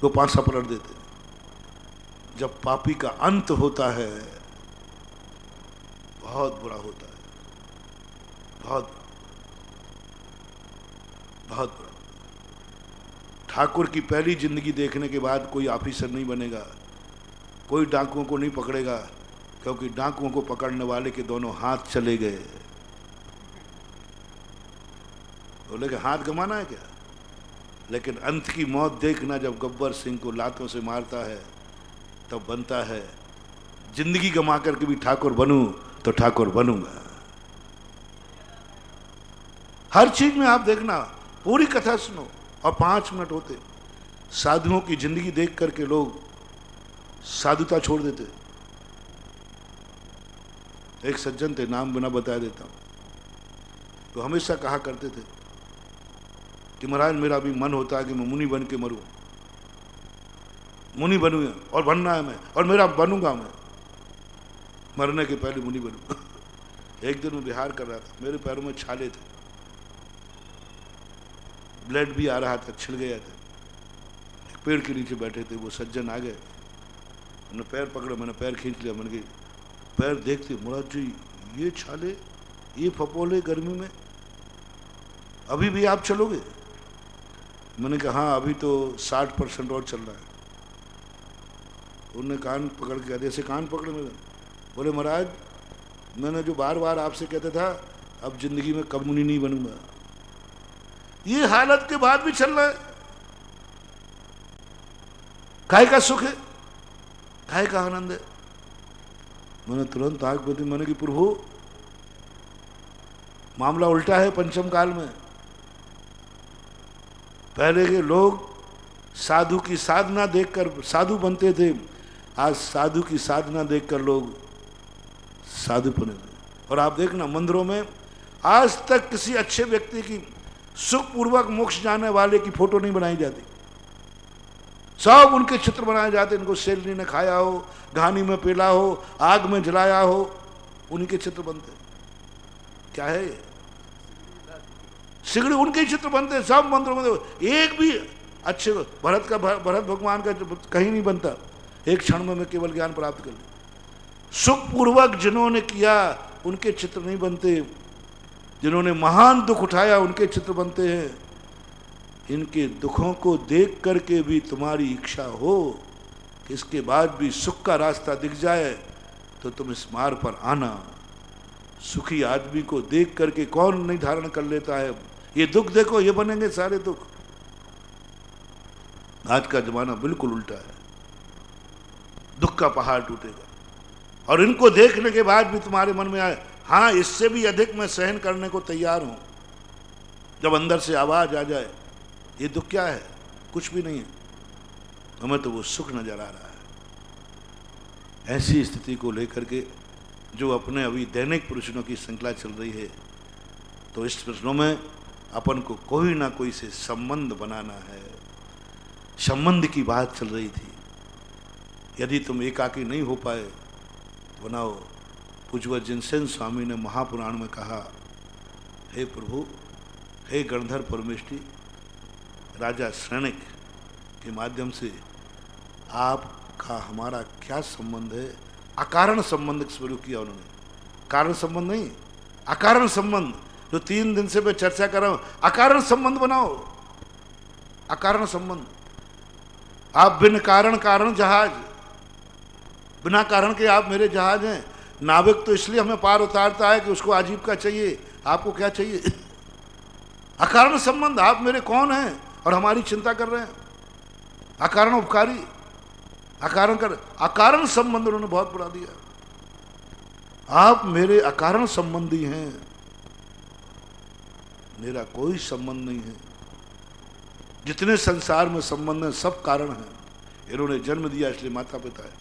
वो पासा पलट देते हैं। जब पापी का अंत होता है बहुत बुरा होता है, बहुत बहुत बुरा। ठाकुर की पहली जिंदगी देखने के बाद कोई ऑफिसर नहीं बनेगा, कोई डाकुओं को नहीं पकड़ेगा, क्योंकि डाकुओं को पकड़ने वाले के दोनों हाथ चले गए। बोले कि हाथ गंवाना है क्या? लेकिन अंत की मौत देखना, जब गब्बर सिंह को लातों से मारता है तब बनता है जिंदगी गंवा करके भी ठाकुर बनूं तो ठाकुर बनूंगा। हर चीज में आप देखना, पूरी कथा सुनो, और 5 मिनट होते। साधुओं की जिंदगी देख करके लोग साधुता छोड़ देते। एक सज्जन थे, नाम बिना बता देता हूं, तो हमेशा कहा करते थे कि महाराज मेरा भी मन होता है कि मैं मुनि बन के मरूं, मुनि बनूंगा और बनना है मैं, और मेरा बनूंगा मैं, मरने के पहले मुनि बनूंगा। एक दिन मैं बिहार कर रहा था, मेरे पैरों में छाले थे, ब्लड भी आ रहा था, छिल गया था। एक पेड़ के नीचे बैठे थे, वो सज्जन आ गए, मैंने पैर पकड़ा, मैंने पैर खींच लिया। मैंने कहा पैर देखते, मुराद जी ये छाले, ये फपोले गर्मी में, अभी भी आप चलोगे? मैंने कहा हाँ अभी तो 60% और चल रहा है। उन्होंने कान पकड़ के कहते ऐसे कान पकड़े मेरे, बोले महाराज मैंने जो बार बार आपसे कहता था अब जिंदगी में कब मुनि नहीं बनूंगा। ये हालत के बाद भी चल रहा है। काय का सुख है, काय का आनंद है। मैंने तुरंत आग बंदी, मैंने कि प्रभु मामला उल्टा है पंचम काल में। पहले के लोग साधु की साधना देखकर साधु बनते थे, आज साधु की साधना देखकर लोग साधु बने थे। और आप देखना मंदिरों में आज तक किसी अच्छे व्यक्ति की सुखपूर्वक मोक्ष जाने वाले की फोटो नहीं बनाई जाती, सब उनके चित्र बनाए जाते। इनको शेरनी ने खाया हो, घानी में पेला हो, आग में जलाया हो, उन्हीं के चित्र बनते। क्या है ये? सिगड़ी उनके चित्र बनते सब मंदिरों में। एक भी अच्छे भरत भगवान का कहीं नहीं बनता। एक क्षण में मैं केवल ज्ञान प्राप्त कर लूं। सुखपूर्वक जिन्होंने किया उनके चित्र नहीं बनते, जिन्होंने महान दुख उठाया उनके चित्र बनते हैं। इनके दुखों को देख करके भी तुम्हारी इच्छा हो कि इसके बाद भी सुख का रास्ता दिख जाए तो तुम इस मार्ग पर आना। सुखी आदमी को देख करके कौन नहीं धारण कर लेता है। ये दुख देखो, ये बनेंगे सारे दुख। आज का जमाना बिल्कुल उल्टा है, दुख का पहाड़ टूटेगा। और इनको देखने के बाद भी तुम्हारे मन में आए हाँ इससे भी अधिक मैं सहन करने को तैयार हूं। जब अंदर से आवाज आ जाए ये दुख क्या है, कुछ भी नहीं है, हमें तो वो सुख नजर आ रहा है। ऐसी स्थिति को लेकर के जो अपने अभी दैनिक प्रश्नों की श्रृंखला चल रही है, तो इस प्रश्नों में अपन को कोई ना कोई से संबंध बनाना है। संबंध की बात चल रही थी। यदि तुम एकाकी नहीं हो पाए तो बनाओ। पूज्य जिनसेन स्वामी ने महापुराण में कहा, हे प्रभु, हे गणधर परमेष्ठी, राजा श्रेणिक के माध्यम से आपका हमारा क्या संबंध है। अकारण संबंध स्वरूप किया उन्होंने, कारण संबंध नहीं, अकारण संबंध। जो 3 दिन से मैं चर्चा कर रहा हूं, अकारण संबंध बनाओ। अकारण संबंध। आप बिन कारण कारण जहाज, बिना कारण के आप मेरे जहाज हैं। नाविक तो इसलिए हमें पार उतारता है कि उसको आजीविका चाहिए, आपको क्या चाहिए? अकारण संबंध। आप मेरे कौन हैं और हमारी चिंता कर रहे हैं? अकारण उपकारी, अकारण कर, अकारण संबंध उन्होंने बहुत बढ़ा दिया। आप मेरे अकारण संबंधी हैं, मेरा कोई संबंध नहीं है। जितने संसार में संबंध हैं सब कारण हैं। इन्होंने जन्म दिया इसलिए माता पिता है,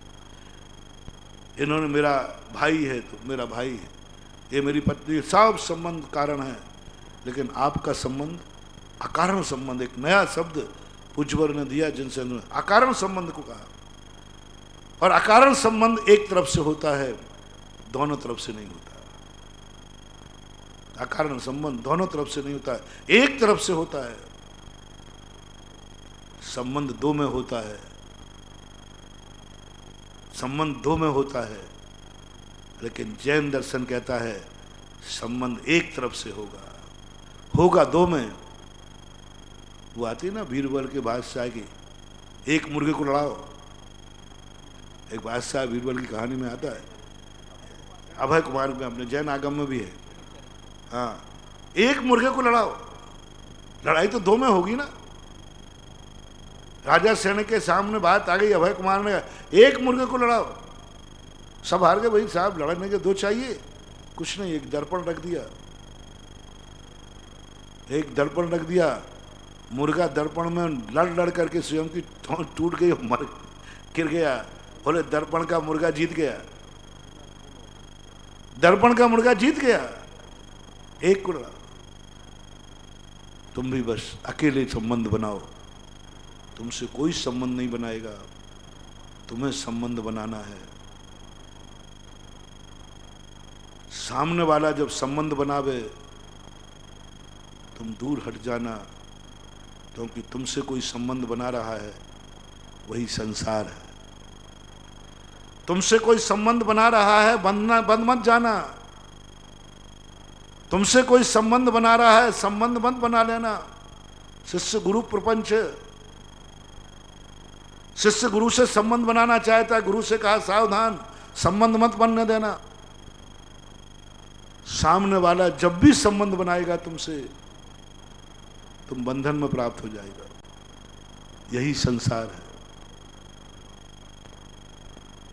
इन्होंने मेरा भाई है तो मेरा भाई है, ये मेरी पत्नी, सब संबंध कारण है। लेकिन आपका संबंध अकारण संबंध, एक नया शब्द पूज्यवर ने दिया जिनसे अकारण संबंध को कहा। और अकारण संबंध एक तरफ से होता है, दोनों तरफ से नहीं होता। अकारण संबंध दोनों तरफ से नहीं होता है, एक तरफ से होता है। संबंध 2 में होता है, संबंध 2 में होता है। लेकिन जैन दर्शन कहता है संबंध एक तरफ से होगा, होगा 2 में। वो आती ना बीरबल के बादशाह की, एक मुर्गे को लड़ाओ। एक बादशाह बीरबल की कहानी में आता है, अभय कुमार में, अपने जैन आगम में भी है। हाँ, एक मुर्गे को लड़ाओ। लड़ाई तो 2 में होगी ना। राजा सेन के सामने बात आ गई, अभय कुमार ने एक मुर्गे को लड़ाओ। सब हार गए, भाई साहब लड़ने के 2 चाहिए। कुछ नहीं, एक दर्पण रख दिया, एक दर्पण रख दिया। मुर्गा दर्पण में लड़ लड़ करके स्वयं की टूट गई, मर गिर गया। बोले दर्पण का मुर्गा जीत गया, दर्पण का मुर्गा जीत गया। एक को लड़ा। तुम भी बस अकेले संबंध बनाओ, तुमसे कोई संबंध नहीं बनाएगा, तुम्हें संबंध बनाना है। सामने वाला जब संबंध बनावे तुम दूर हट जाना, क्योंकि तुमसे कोई संबंध बना रहा है वही संसार है। तुमसे कोई संबंध बना रहा है, बंद मत जाना। तुमसे कोई संबंध बना रहा है, संबंध मत बना लेना। शिष्य गुरु प्रपंच। शिष्य गुरु से संबंध बनाना चाहता है, गुरु से कहा सावधान, संबंध मत बनने देना। सामने वाला जब भी संबंध बनाएगा तुमसे, तुम बंधन में प्राप्त हो जाएगा। यही संसार है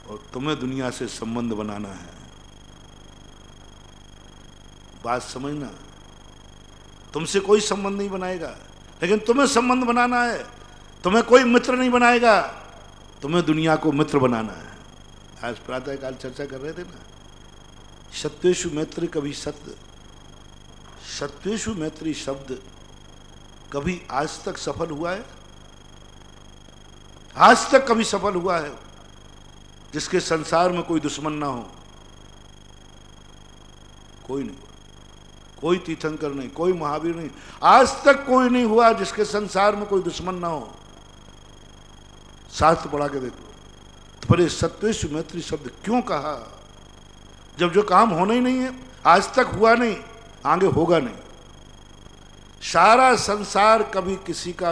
और तुम्हें दुनिया से संबंध बनाना है। बात समझना, तुमसे कोई संबंध नहीं बनाएगा, लेकिन तुम्हें संबंध बनाना है। तुम्हें कोई मित्र नहीं बनाएगा, तुम्हें दुनिया को मित्र बनाना है। आज प्रातः काल चर्चा कर रहे थे ना, सत्वेषु मैत्री कभी सत्य, सत्वेषु मैत्री शब्द कभी आज तक सफल हुआ है? आज तक कभी सफल हुआ है जिसके संसार में कोई दुश्मन ना हो? कोई नहीं हुआ। कोई तीर्थंकर नहीं, कोई महावीर नहीं, आज तक कोई नहीं हुआ जिसके संसार में कोई दुश्मन ना हो। शास्त्र पढ़ा के देखो। तो पर सत्वेषु मैत्री शब्द क्यों कहा? जब जो काम होना ही नहीं है, आज तक हुआ नहीं, आगे होगा नहीं। सारा संसार कभी किसी का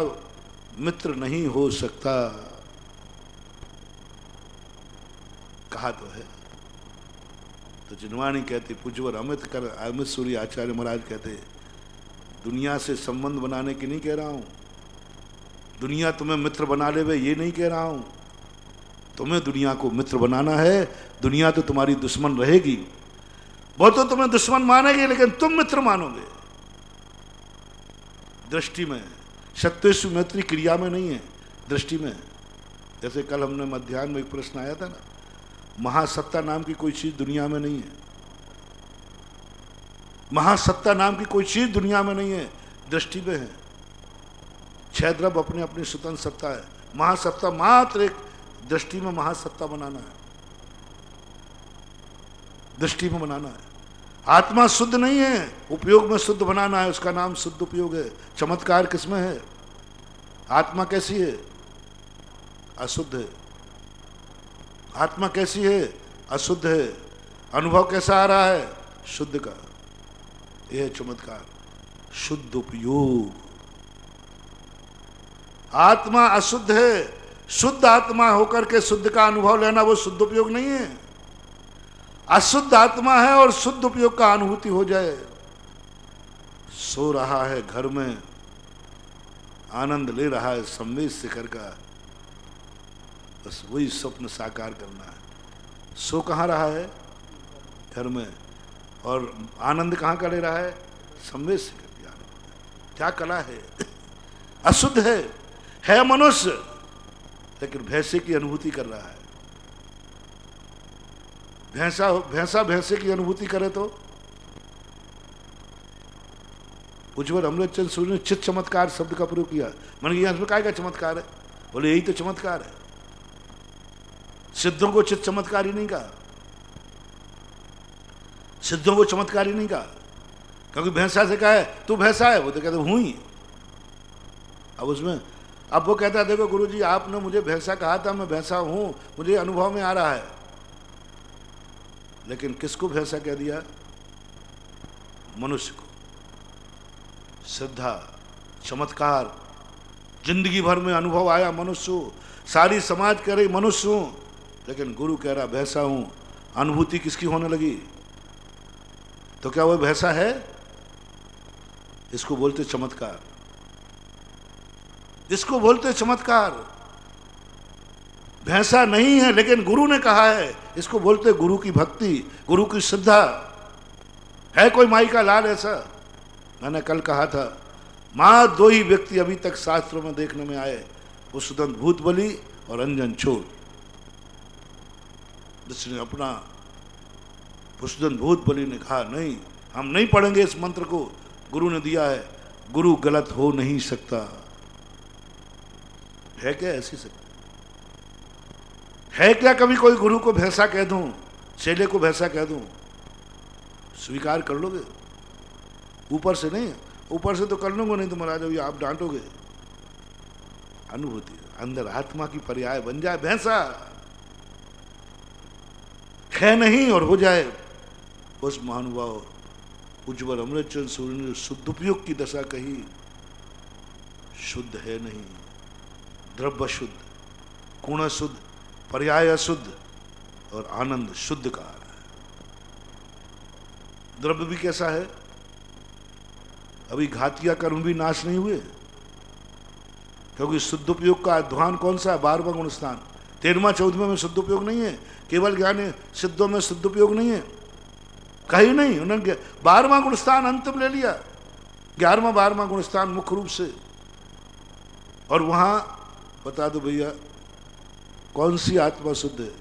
मित्र नहीं हो सकता, कहा तो है। तो जिनवाणी कहते, पूज्यवर अमित सूर्य आचार्य महाराज कहते, दुनिया से संबंध बनाने की नहीं कह रहा हूं, दुनिया तुम्हें मित्र बना लेवे ये नहीं कह रहा हूं। तुम्हें दुनिया को मित्र बनाना है। दुनिया तो तुम्हारी दुश्मन रहेगी, वो तो तुम्हें दुश्मन मानेगी, लेकिन तुम मित्र मानोगे। दृष्टि में, सत्वेषु मैत्री क्रिया में नहीं है, दृष्टि में। जैसे कल हमने मध्याह्न में एक प्रश्न आया था ना, महासत्ता नाम की कोई चीज दुनिया में नहीं है। महासत्ता नाम की कोई चीज दुनिया में नहीं है, दृष्टि में है। छह द्रव्य अपने अपनी स्वतंत्र सत्ता है। महासत्ता मात्र एक दृष्टि में महासत्ता बनाना है, दृष्टि में बनाना है। आत्मा शुद्ध नहीं है, उपयोग में शुद्ध बनाना है, उसका नाम शुद्ध उपयोग है। चमत्कार किसमें है? आत्मा कैसी है? अशुद्ध है। आत्मा कैसी है? अशुद्ध है। अनुभव कैसा आ रहा है? शुद्ध का। यह है चमत्कार, शुद्ध उपयोग। आत्मा अशुद्ध है, शुद्ध आत्मा होकर के शुद्ध का अनुभव लेना वो शुद्ध उपयोग नहीं है। अशुद्ध आत्मा है और शुद्ध उपयोग का अनुभूति हो जाए। सो रहा है घर में, आनंद ले रहा है संवेद शिखर का, बस वही स्वप्न साकार करना है। सो कहाँ रहा है? घर में। और आनंद कहाँ का ले रहा है? संवेद शिखर की आनंद। क्या कला है? अशुद्ध है मनुष्य, लेकिन भैंसे की अनुभूति कर रहा है। भैंसा की अनुभूति करे तो? उज्ज्वल अमृतचंद सूर्य ने चित्त चमत्कार शब्द का प्रयोग किया। मैंने कहा इसमें काय का चमत्कार है? बोले यही तो चमत्कार है। सिद्धों को चित्त चमत्कार ही नहीं कहा, सिद्धों को चमत्कार ही नहीं कहा, क्योंकि भैंसा से कहा है तू भैंसा है, वो तो कहते हूं ही। अब उसमें अब वो कहता है देखो गुरुजी आपने मुझे भैंसा कहा था, मैं भैंसा हूं, मुझे अनुभव में आ रहा है। लेकिन किसको भैंसा कह दिया? मनुष्य को। श्रद्धा, चमत्कार, जिंदगी भर में अनुभव आया मनुष्य हूं, सारी समाज कह रही मनुष्य हूं, लेकिन गुरु कह रहा भैंसा हूं। अनुभूति किसकी होने लगी? तो क्या वो भैंसा है? इसको बोलते चमत्कार, इसको बोलते चमत्कार। भैंसा नहीं है, लेकिन गुरु ने कहा है, इसको बोलते गुरु की भक्ति, गुरु की श्रद्धा। है कोई माई का लाल ऐसा? मैंने कल कहा था, मां दो ही व्यक्ति अभी तक शास्त्रों में देखने में आए, वो सुदंत भूत बलि और अंजन चोर। जिसने अपना पुष्पदन भूत बलि ने कहा नहीं हम नहीं पढ़ेंगे इस मंत्र को, गुरु ने दिया है, गुरु गलत हो नहीं सकता। है क्या ऐसी सकता? है क्या कभी कोई गुरु को भैंसा कह दूं, चेले को भैंसा कह दूं? स्वीकार कर लोगे? ऊपर से नहीं, ऊपर से तो कर लूंगा, नहीं तो महाराज आप डांटोगे। अनुभूति अंदर आत्मा की पर्याय बन जाए भैंसा, है नहीं और हो जाए। उस महानुभाव उज्ज्वल अमृतचंद सूर्य ने शुद्ध उपयोग की दशा कही, शुद्ध है नहीं। द्रव्य शुद्ध, गुण शुद्ध, पर्याय शुद्ध और आनंद शुद्ध का है। द्रव्य भी कैसा है? अभी घातिया कर्म भी नाश नहीं हुए, क्योंकि शुद्धोपयोग का अध्वान कौन सा है? 12वां गुण स्थान। 13वां 14वां में शुद्धोपयोग नहीं है, केवल ज्ञान सिद्धों में शुद्धोपयोग नहीं है, कहीं नहीं। उन्होंने 12वां गुण स्थान अंत में ले लिया, 11वां 12वां गुण स्थान मुख्य रूप से। और वहां बता दो भैया कौन सी आत्मा शुद्ध है?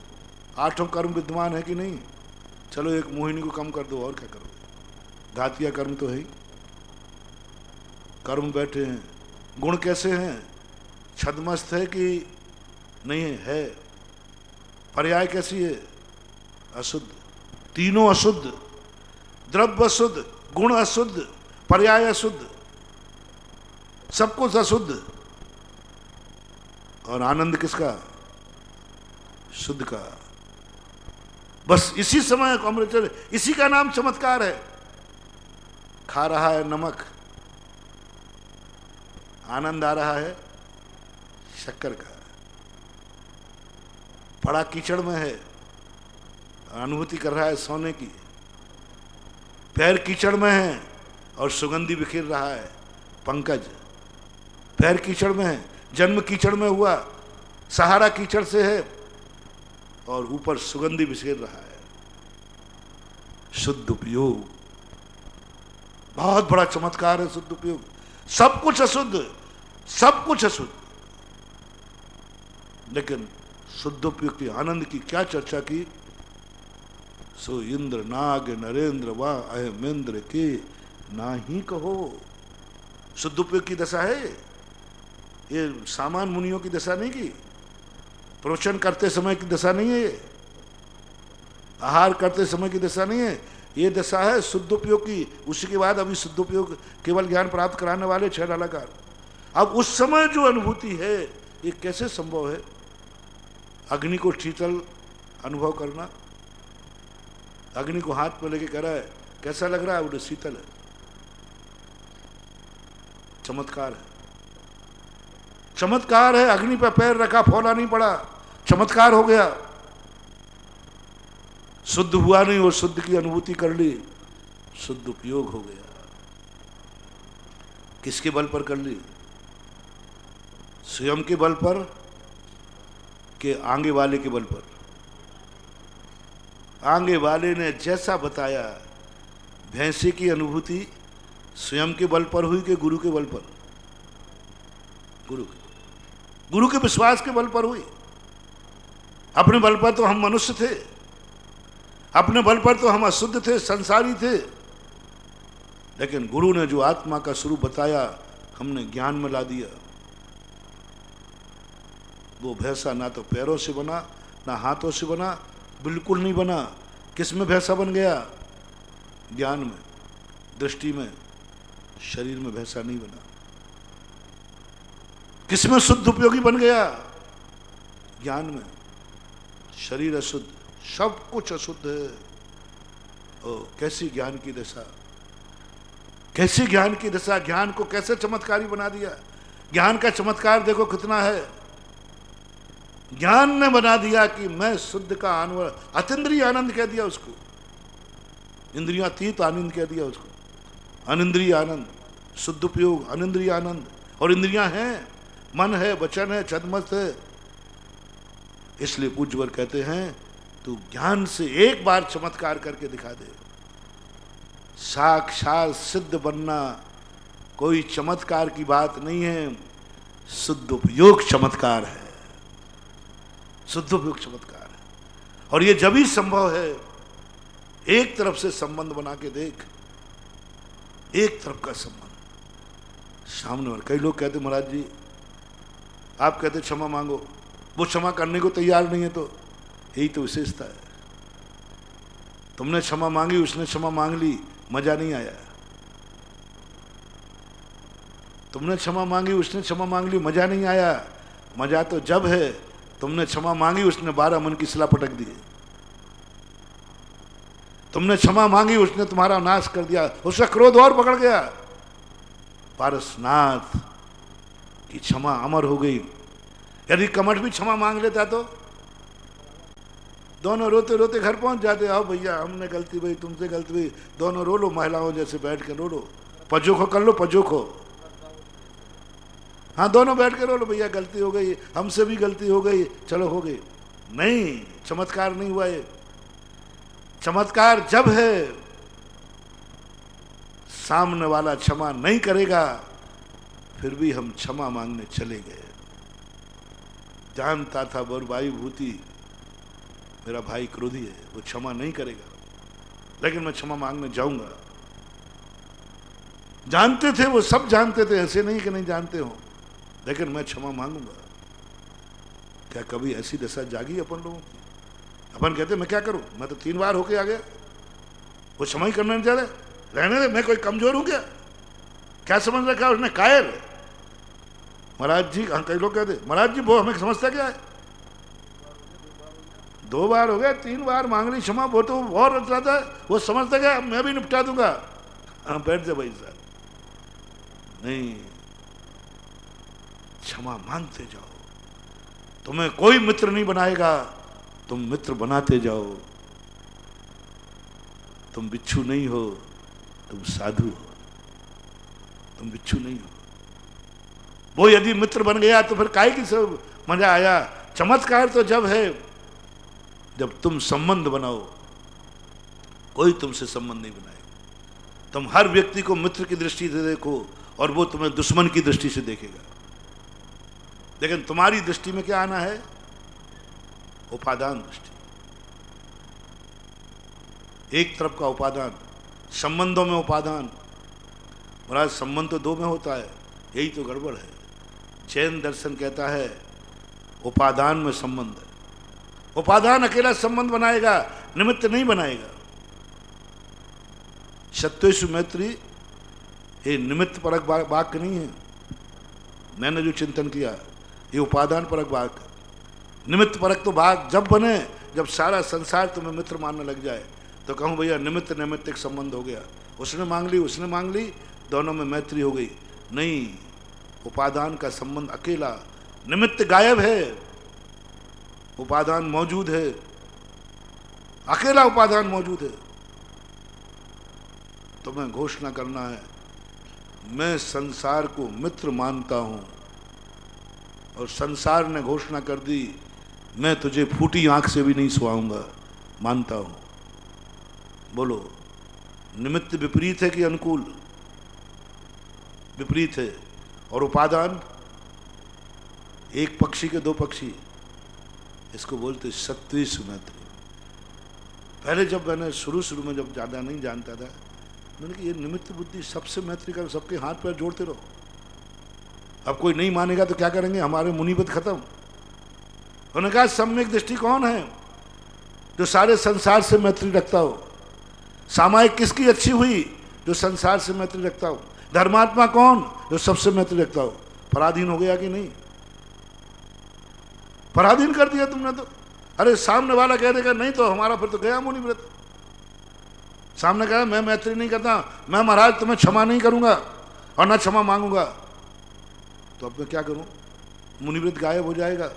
8 कर्म विद्यमान है कि नहीं? चलो एक मोहिनी को कम कर दो, और क्या करोगे? घातिया कर्म तो है ही, कर्म बैठे हैं। गुण कैसे हैं? छदमस्त है कि नहीं है? है। पर्याय कैसी है? अशुद्ध। तीनों अशुद्ध, द्रव्य अशुद्ध, गुण अशुद्ध, पर्याय अशुद्ध, सब कुछ अशुद्ध। और आनंद किसका? शुद्ध का। बस इसी समय अमृत, इसी का नाम चमत्कार है। खा रहा है नमक, आनंद आ रहा है शक्कर का। पड़ा कीचड़ में है, अनुभूति कर रहा है सोने की। पैर कीचड़ में है और सुगंधी बिखेर रहा है पंकज। पैर कीचड़ में है, जन्म कीचड़ में हुआ, सहारा कीचड़ से है और ऊपर सुगंधी बिखेर रहा है। शुद्ध उपयोग बहुत बड़ा चमत्कार है। शुद्ध उपयोग, सब कुछ अशुद्ध, सब कुछ अशुद्ध, लेकिन शुद्ध उपयोग की आनंद की क्या चर्चा की। सो इंद्र नाग नरेंद्र व अहमेंद्र के नाही कहो। शुद्ध उपयोग की दशा है ये, सामान मुनियों की दशा नहीं की, प्रवचन करते समय की दशा नहीं है ये, आहार करते समय की दशा नहीं है, ये दशा है शुद्ध उपयोग की। उसी के बाद अभी शुद्ध उपयोग केवल ज्ञान प्राप्त कराने वाले 6 डालाकार। अब उस समय जो अनुभूति है ये कैसे संभव है? अग्नि को शीतल अनुभव करना, अग्नि को हाथ में लेके कह रहा है कैसा लग रहा है? वो शीतल है। चमत्कार है, चमत्कार है। अग्नि पर पैर रखा, फौला नहीं पड़ा, चमत्कार हो गया। शुद्ध हुआ नहीं और शुद्ध की अनुभूति कर ली, शुद्ध उपयोग हो गया। किसके बल पर कर ली? स्वयं के बल पर के आगे वाले के बल पर? आगे वाले ने जैसा बताया, भैंसे की अनुभूति स्वयं के बल पर हुई कि गुरु के बल पर? गुरु के विश्वास के बल पर हुई। अपने बल पर तो हम मनुष्य थे, अपने बल पर तो हम अशुद्ध थे, संसारी थे, लेकिन गुरु ने जो आत्मा का स्वरूप बताया हमने ज्ञान में ला दिया। वो भैंसा ना तो पैरों से बना ना हाथों से बना, बिल्कुल नहीं बना। किस में भैंसा बन गया? ज्ञान में, दृष्टि में, शरीर में भैंसा नहीं बना। किस में शुद्ध उपयोगी बन गया? ज्ञान में। शरीर अशुद्ध, सब कुछ अशुद्ध है। ओ कैसी ज्ञान की दशा, कैसी ज्ञान की दशा! ज्ञान को कैसे चमत्कारी बना दिया। ज्ञान का चमत्कार देखो कितना है। ज्ञान ने बना दिया कि मैं शुद्ध का आनंद, अतीन्द्रिय आनंद कह दिया उसको, इंद्रियातीत आनंद कह दिया उसको, अनिंद्रिय आनंद, शुद्ध उपयोग, अनिंद्रिय आनंद। और इंद्रियां हैं, मन है, वचन है, छदमस्त है। इसलिए पूज्यवर कहते हैं तू ज्ञान से एक बार चमत्कार करके दिखा दे। साक्षात सिद्ध बनना कोई चमत्कार की बात नहीं है, शुद्ध उपयोग चमत्कार है, शुद्ध उपयोग चमत्कार है। और ये जब ही संभव है, एक तरफ से संबंध बना के देख, एक तरफ का संबंध सामने वाले। कई लोग कहते महाराज जी आप कहते क्षमा मांगो, वो क्षमा करने को तैयार नहीं है, तो यही तो विशेषता है। तुमने क्षमा मांगी, उसने क्षमा मांग ली, मजा नहीं आया। तुमने क्षमा मांगी, उसने क्षमा मांग ली, मजा नहीं आया। मजा तो जब है तुमने क्षमा मांगी, उसने 12 मन की सिला पटक दी। तुमने क्षमा मांगी, उसने तुम्हारा नाश कर दिया, उसका क्रोध और पकड़ गया। पारसनाथ कि क्षमा अमर हो गई। यदि कमठ भी क्षमा मांग लेता तो दोनों रोते रोते घर पहुंच जाते, आओ भैया हमने गलती भाई, तुमसे गलती हुई, दोनों रो लो, महिलाओं जैसे बैठ के रो लो, पजोखो कर लो, पजोखो, हाँ दोनों बैठ के रो लो, भैया गलती हो गई, हमसे भी गलती हो गई, चलो हो गई। नहीं, चमत्कार नहीं हुआ ये। चमत्कार जब है सामने वाला क्षमा नहीं करेगा, फिर भी हम क्षमा मांगने चले गए। जानता था बरबाई भूति, मेरा भाई क्रोधी है, वो क्षमा नहीं करेगा, लेकिन मैं क्षमा मांगने जाऊंगा। जानते थे, वो सब जानते थे, ऐसे नहीं कि नहीं जानते हो, लेकिन मैं क्षमा मांगूंगा। क्या कभी ऐसी दशा जागी अपन लोगों की? अपन कहते मैं क्या करूं, मैं तो 3 बार होके आ गया, वो क्षमा ही करना नहीं चाह रहे, रहने दे, मैं कोई कमजोर हूं क्या? क्या समझ रखा उसने, कायर। महाराज जी, कई लोग कहते महाराज जी वो हमें समझता क्या है, 2 बार हो गया, 3 बार मांग ली क्षमा, वो तो और रचता है, वो समझता क्या मैं भी निपटा दूंगा। हाँ बैठ जा भाई साहब, नहीं, क्षमा मांगते जाओ, तुम्हें कोई मित्र नहीं बनाएगा, तुम मित्र बनाते जाओ। तुम बिच्छू नहीं हो, तुम साधु हो, तुम बिच्छू नहीं हो। वो यदि मित्र बन गया तो फिर काहे की सब मजा आया। चमत्कार तो जब है जब तुम संबंध बनाओ, कोई तुमसे संबंध नहीं बनाएगा। तुम हर व्यक्ति को मित्र की दृष्टि से देखो और वो तुम्हें दुश्मन की दृष्टि से देखेगा। लेकिन तुम्हारी दृष्टि में क्या आना है, उपादान दृष्टि, एक तरफ का उपादान, संबंधों में उपादान। महाराज संबंध तो 2 में होता है, यही तो गड़बड़ है। जैन दर्शन कहता है उपादान में संबंध है। उपादान अकेला संबंध बनाएगा, निमित्त नहीं बनाएगा। सत्वेषु मैत्री ये निमित्त परक वाक्य नहीं है। मैंने जो चिंतन किया ये उपादान परक वाक्य। निमित्त परक तो भाग जब बने जब सारा संसार तुम्हें मित्र मानने लग जाए, तो कहूँ भैया निमित्त निमित्त एक संबंध हो गया, उसने मांग ली उसने मांग ली, दोनों में मैत्री हो गई। नहीं, उपादान का संबंध अकेला, निमित्त गायब है, उपादान मौजूद है, अकेला उपादान मौजूद है। तुम्हें घोषणा करना है मैं संसार को मित्र मानता हूं, और संसार ने घोषणा कर दी मैं तुझे फूटी आंख से भी नहीं सुआऊंगा, मानता हूं। बोलो, निमित्त विपरीत है कि अनुकूल? विपरीत है। और उपादान एक पक्षी के 2 पक्षी, इसको बोलते सत्वेषु मैत्री। पहले जब मैंने शुरू में जब ज़्यादा नहीं जानता था, मैंने कहा ये निमित्त बुद्धि सबसे मैत्री कर, सबके हाथ पैर जोड़ते रहो। अब कोई नहीं मानेगा तो क्या करेंगे, हमारे मुनीबत खत्म। उन्होंने कहा सम्यक दृष्टिकोण है जो सारे संसार से मैत्री रखता हो। सामायिक किसकी अच्छी हुई? जो संसार से मैत्री रखता हो। धर्मात्मा कौन? जो सबसे मैत्री रखता हो। पराधीन हो गया कि नहीं? पराधीन कर दिया तुमने तो। अरे सामने वाला कह देगा नहीं तो हमारा फिर तो गया मुनिव्रत। सामने कहा मैं मैत्री नहीं करता, मैं महाराज तुम्हें क्षमा नहीं करूंगा और ना क्षमा मांगूंगा, तो अब मैं क्या करूं? मुनिव्रत गायब हो जाएगा।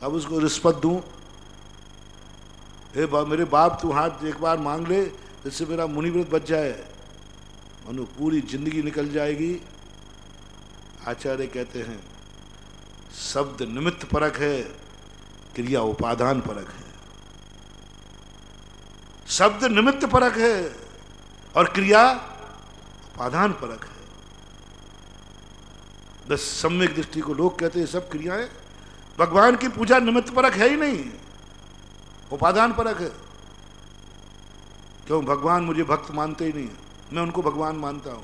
अब उसको रिश्वत दूं, मेरे बाप तू हाथ एक बार मांग ले जिससे मेरा मुनिव्रत बच जाए, मनु पूरी जिंदगी निकल जाएगी। आचार्य कहते हैं शब्द निमित्त परक है, क्रिया उपादान परक है। शब्द निमित्त परक है और क्रिया उपादान परक है। बस सम्यक दृष्टि को लोग कहते हैं सब क्रियाएं। भगवान की पूजा निमित्त परक है ही नहीं, उपादान परक है। क्यों? भगवान मुझे भक्त मानते ही नहीं, मैं उनको भगवान मानता हूं।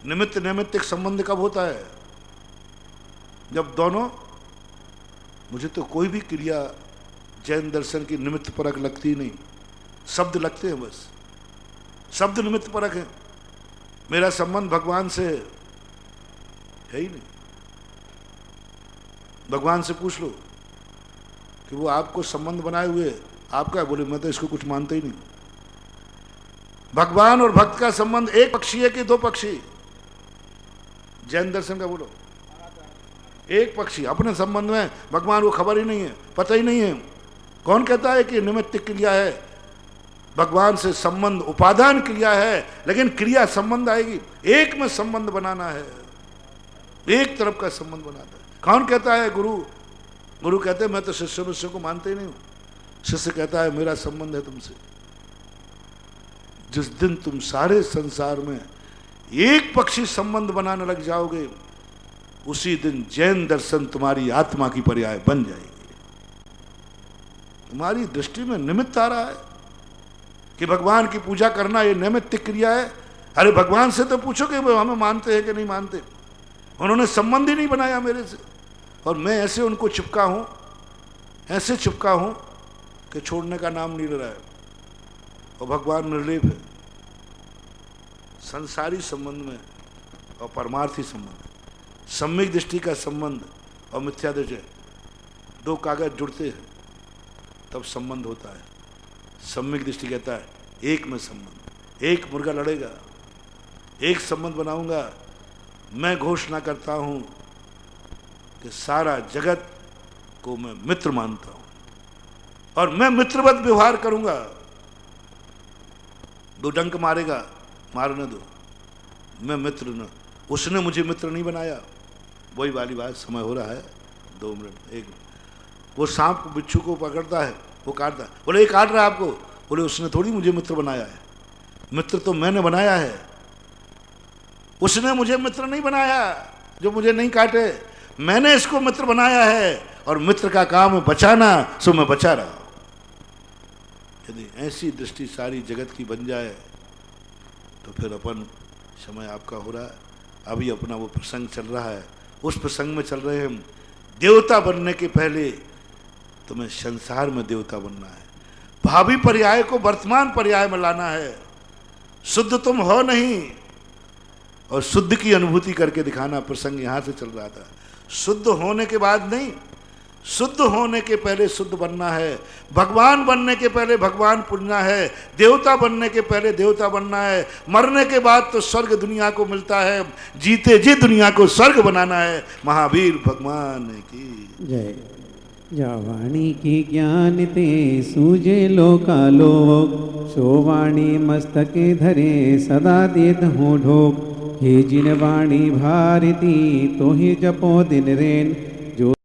निमित्त निमित्त एक संबंध कब होता है? जब दोनों, मुझे तो कोई भी क्रिया जैन दर्शन की निमित्त परक लगती नहीं, शब्द लगते हैं बस, शब्द निमित्त परक है। मेरा संबंध भगवान से है ही नहीं। भगवान से पूछ लो कि वो आपको संबंध बनाए हुए आपका, बोले मैं तो इसको कुछ मानता ही नहीं। भगवान और भक्त का संबंध एक पक्षी है कि 2 पक्षी? जैन दर्शन का बोलो। एक पक्षी अपने संबंध में भगवान को खबर ही नहीं है, पता ही नहीं है। कौन कहता है कि निमित्त क्रिया है? भगवान से संबंध उपादान क्रिया है, लेकिन क्रिया संबंध आएगी। एक में संबंध बनाना है, एक तरफ का संबंध बनाता है। कौन कहता है? गुरु कहते हैं मैं तो शिष्य को मानते ही नहीं हूं। शिष्य कहता है मेरा संबंध है तुमसे। जिस दिन तुम सारे संसार में एक पक्षी संबंध बनाने लग जाओगे, उसी दिन जैन दर्शन तुम्हारी आत्मा की पर्याय बन जाएगी। तुम्हारी दृष्टि में निमित्त आ रहा है कि भगवान की पूजा करना ये निमित्त क्रिया है। अरे भगवान से तो पूछो कि वो हमें मानते हैं कि नहीं मानते। उन्होंने संबंध ही नहीं बनाया मेरे से, और मैं ऐसे उनको चिपका हूं, ऐसे चिपका हूं कि छोड़ने का नाम नहीं ले रहा है। और भगवान निर्लेप है संसारी संबंध में और परमार्थी संबंध, सम्यक दृष्टि का संबंध और मिथ्या दृष्टि। दो कागज जुड़ते हैं तब संबंध होता है। सम्यक दृष्टि कहता है एक में संबंध, एक मुर्गा लड़ेगा, एक संबंध बनाऊंगा। मैं घोषणा करता हूं कि सारा जगत को मैं मित्र मानता हूं और मैं मित्रवत व्यवहार करूंगा। दो डंक मारेगा, मारने दो, मैं मित्र न, उसने मुझे मित्र नहीं बनाया। वही वाली बात, समय हो रहा है 2 मिनट 1 मिनट। वो सांप को बिच्छू को पकड़ता है, वो काटता है, बोले ये काट रहा है आपको, बोले उसने थोड़ी मुझे मित्र बनाया है, मित्र तो मैंने बनाया है, उसने मुझे मित्र नहीं बनाया जो मुझे नहीं काटे, मैंने इसको मित्र बनाया है और मित्र का काम है बचाना, सो मैं बचा रहा हूं। यदि ऐसी दृष्टि सारी जगत की बन जाए तो फिर अपन, समय आपका हो रहा है, अभी अपना वो प्रसंग चल रहा है, उस प्रसंग में चल रहे हैं हम। देवता बनने के पहले तुम्हें संसार में देवता बनना है, भावी पर्याय को वर्तमान पर्याय में लाना है। शुद्ध तुम हो नहीं, और शुद्ध की अनुभूति करके दिखाना। प्रसंग यहां से चल रहा था। शुद्ध होने के बाद नहीं, शुद्ध होने के पहले शुद्ध बनना है। भगवान बनने के पहले भगवान पूजना है, देवता बनने के पहले देवता बनना है। मरने के बाद तो स्वर्ग दुनिया को मिलता है, जीते जी दुनिया को स्वर्ग बनाना है। महावीर भगवान की जय। जा वाणी की ज्ञान ते सूझे लोकालोक, सो वाणी मस्तके धरे सदा देत हो ढोक। हे जिन वाणी भारती तो ही जपो दिन रेन, जो